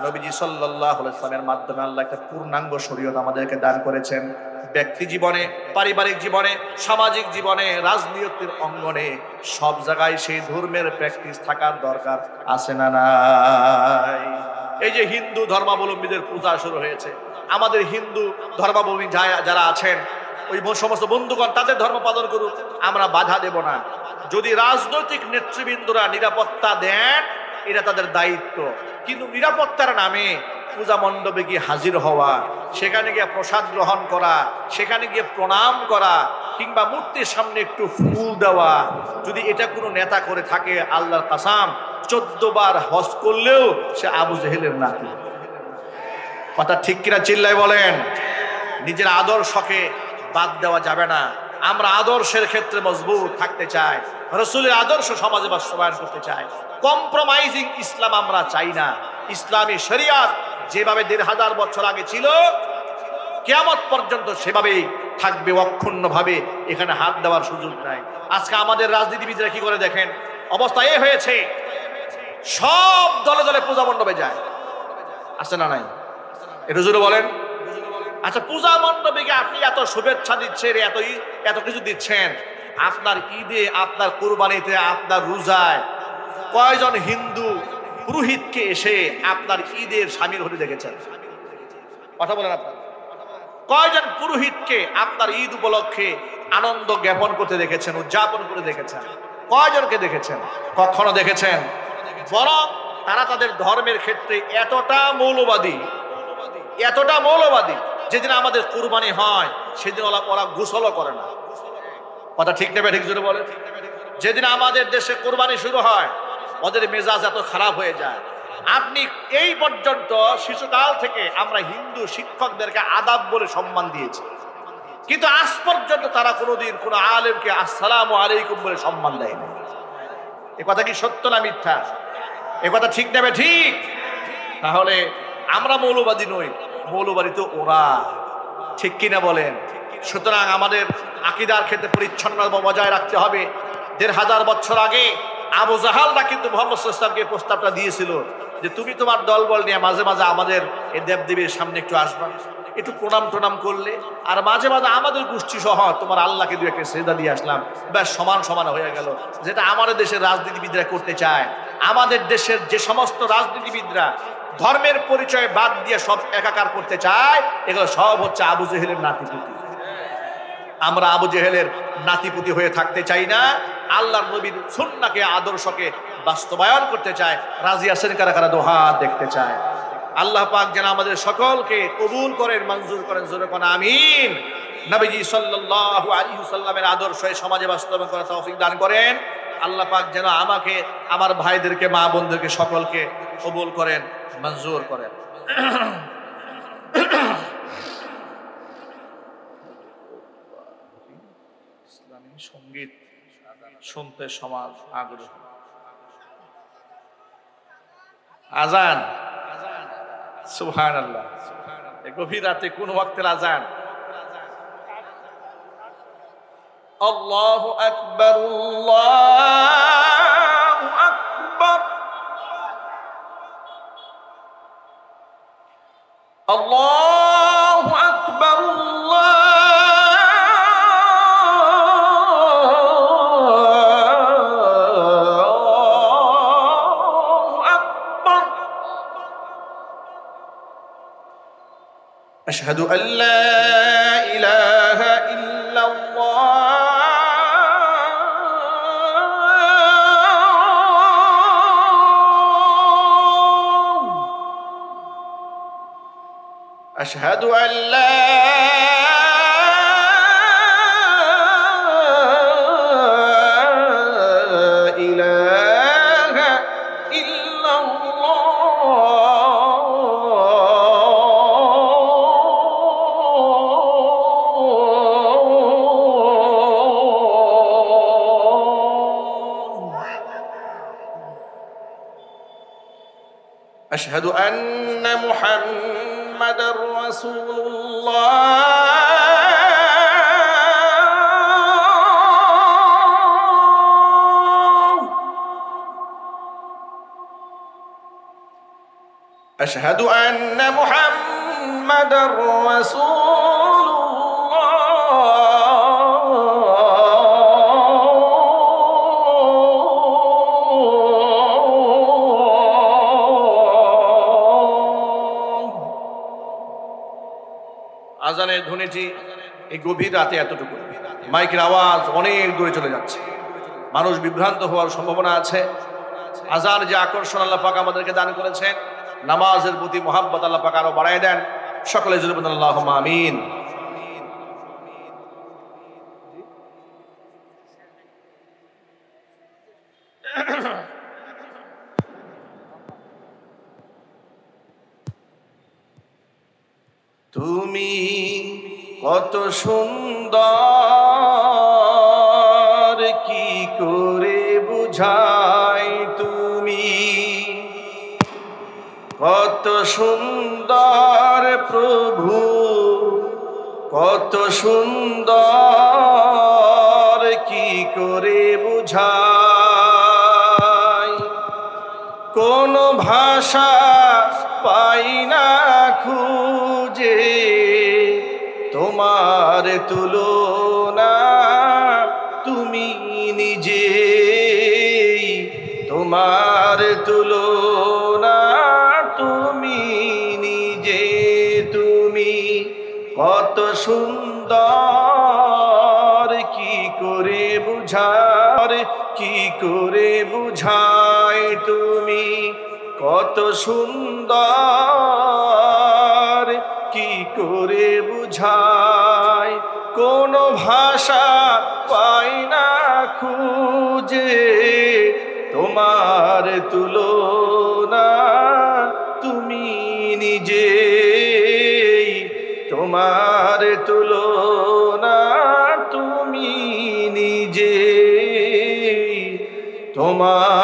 নবীজি সাল্লাল্লাহু আলাইহি ওয়াসাল্লামের মাধ্যমে আল্লাহ একটা পূর্ণাঙ্গ শরীয়ত আমাদেরকে দান করেছেন। ব্যক্তি জীবনে, পারিবারিক জীবনে, সামাজিক জীবনে, রাজনীতির অঙ্গনে সব জায়গায় সেই ধর্মের প্র্যাকটিস থাকার দরকার আছে না নাই? এই যে হিন্দু ধর্মাবলম্বীদের পূজা শুরু হয়েছে, আমাদের হিন্দু ধর্মাবলম্বী যারা আছেন ওই সমস্ত বন্ধুগণ তাদের ধর্ম পালন করুক, আমরা বাধা দেব না। যদি রাজনৈতিক নেতৃবৃন্দরা নিরাপত্তা দেন এটা তাদের দায়িত্ব, কিন্তু নিরাপত্তার নামে পূজা মণ্ডপে গিয়ে হাজির হওয়া, সেখানে গিয়ে প্রসাদ গ্রহণ করা, সেখানে গিয়ে প্রণাম করা, কিংবা মূর্তির সামনে একটু ফুল দেওয়া, যদি এটা কোনো নেতা করে থাকে, আল্লাহর কাসাম 14 বার হজ করলেও সে আবু জেহেলের নাতি। কথা ঠিক কিনা চিল্লায় বলেন। নিজের আদর্শকে বাদ দেওয়া যাবে না। আমরা আদর্শের ক্ষেত্রে মজবুত থাকতে চাই, রাসূলের আদর্শ সমাজে বাস্তবায়ন করতে চাই। কম্প্রোমাইজিং ইসলাম আমরা চাই না। ইসলামী শরিয়াত যেভাবে 1500 বছর আগে ছিল কিয়ামত পর্যন্ত সেভাবেই থাকবে অক্ষুণ্ণভাবে, এখানে হাত দেওয়ার সুযোগ নাই। আজকে আমাদের রাজনীতিবিদরা কি করে দেখেন, অবস্থা এ হয়েছে, সব দলে দলে পূজা মণ্ডপে যায়, আছে না নাই? এটা জোরে বলেন। আচ্ছা, পূজা মণ্ডপে আপনি এত শুভেচ্ছা দিচ্ছেন, এত কিছু দিচ্ছেন, আপনার ঈদে, আপনার কুরবানিতে, আপনার রোজায় কয়জন হিন্দু পুরোহিতকে এসে আপনার ঈদের শামিল হতে দেখেছেন? কথা বলেন। আপনার কয়জন পুরোহিতকে আপনার ঈদ উপলক্ষে আনন্দ জ্ঞাপন করতে দেখেছেন, উদযাপন করে দেখেছেন? কয়জনকে দেখেছেন? কখনো দেখেছেন? বরং তারা তাদের ধর্মের ক্ষেত্রে এতটা মৌলবাদী, যেদিন আমাদের কুরবানি হয় সেদিন ওরা গোসলও করে না। কথা ঠিক নেবে ঠিক জোরে বলে। যেদিন আমাদের দেশে কুরবানি শুরু হয় ওদের মেজাজ এত খারাপ হয়ে যায়। আপনি এই পর্যন্ত শিশুকাল থেকে আমরা হিন্দু শিক্ষকদেরকে আদাব বলে সম্মান দিয়েছি, কিন্তু আজ পর্যন্ত তারা কোনোদিন কোনো আলেমকে আসসালামু আলাইকুম বলে সম্মান দেয়নি। এ কথা কি সত্য না মিথ্যা? এ কথা ঠিক নেবে ঠিক? তাহলে আমরা মৌলবাদী নই, মৌলবাদী তো ওরা, ঠিক কিনা বলেন? সুতরাং আমাদের আকীদার ক্ষেত্রে পরিচ্ছন্নতা বজায় রাখতে হবে। 1500 বছর আগে আবু জাহালরা কিন্তু মুহাম্মদ সাল্লাল্লাহু আলাইহি ওয়াসাল্লামকে প্রস্তাবটা দিয়েছিল যে তুমি তোমার দলবল নিয়ে মাঝে মাঝে আমাদের এই দেবদেবীর সামনে একটু আসবা, একটু প্রণাম করলে, আর মাঝে মাঝে আমাদের গোষ্ঠী সহ তোমার আল্লাহকে দুই একটা সেজদা দিয়ে আসলাম, ব্যাস সমান সমান হয়ে গেল। যেটা আমাদের দেশের রাজনীতিবিদরা করতে চায়। আমাদের দেশের যে সমস্ত রাজনীতিবিদরা ধর্মের পরিচয় বাদ দিয়ে সব একাকার করতে চায়, এগুলো সব হচ্ছে আবু জেহেলের নাতিপুতি। আমরা আবু জেহেলের নাতিপুতি হয়ে থাকতে চাই না। আল্লাহর নবীর সুন্নাহকে, আদর্শকে বাস্তবায়ন করতে চায়। রাজি আছেন কারা কারা? দোহাত দেখতে চায়। আল্লাহ পাক যেন আমাদের সকলকে কবুল করেন, মঞ্জুর করেন, জোরে কোন আমিন। নবীজি সাল্লাল্লাহু আলাইহি ওয়াসাল্লামের আদর্শ সমাজে বাস্তবায়ন করার তৌফিক দান করেন। আল্লাহ পাক যেন আমাকে, আমার ভাইদেরকে, মা বোনদেরকে সকলকে কবুল করেন, মঞ্জুর করেন। ইসলামী সঙ্গীত শুনতে সমাজ আগ্রহ। আজান সুবহানাল্লাহ। এই গভীর রাতে কোন ওয়াক্তের আযান? আল্লাহু আকবার, আল্লাহু আকবার, আল্লাহু আকবার, আল্লাহু আকবার। আশহাদু আল্লা ইলাহা ইল্লাল্লাহ, আশহাদু আল্লা ইলাহা ইল্লাল্লাহ, আশহাদু আন্না মুহাম্মাদার রাসূলুল্লাহ, আশহাদু আন্না মুহাম্মাদার রাসূলুল্লাহ। আজানের ধ্বনিটি এই গভীর রাতে এতটুকু, মাইকের আওয়াজ অনেক দূরে চলে যাচ্ছে, মানুষ বিভ্রান্ত হওয়ার সম্ভাবনা আছে। আজান যে আকর্ষণ আল্লাহ পাক আমাদেরকে দান করেছেন, নামাজের প্রতি মহাব্বত আল্লাহ পাক আরো বাড়ায় দেন। সকলে জোরে বলুন আল্লাহুম্মা আমিন। তুমি কত সুন্দর, কি করে বুঝাই তুমি কত সুন্দর প্রভু, কত সুন্দর, কি করে বুঝাই। কোন ভাষা পাই না খুঁজে, তোমার তুলনা তুমি নিজে, তোমার তুলনা তুমি নিজে। তুমি কত সুন্দর, কি করে বুঝার, কি করে বুঝাই। তুমি কত সুন্দর, কি করে বুঝাই। কোন ভাষা পাই না খুঁজে, তোমার তুলনা তুমি নিজে, তোমার তুলনা তুমি নিজে, তোমার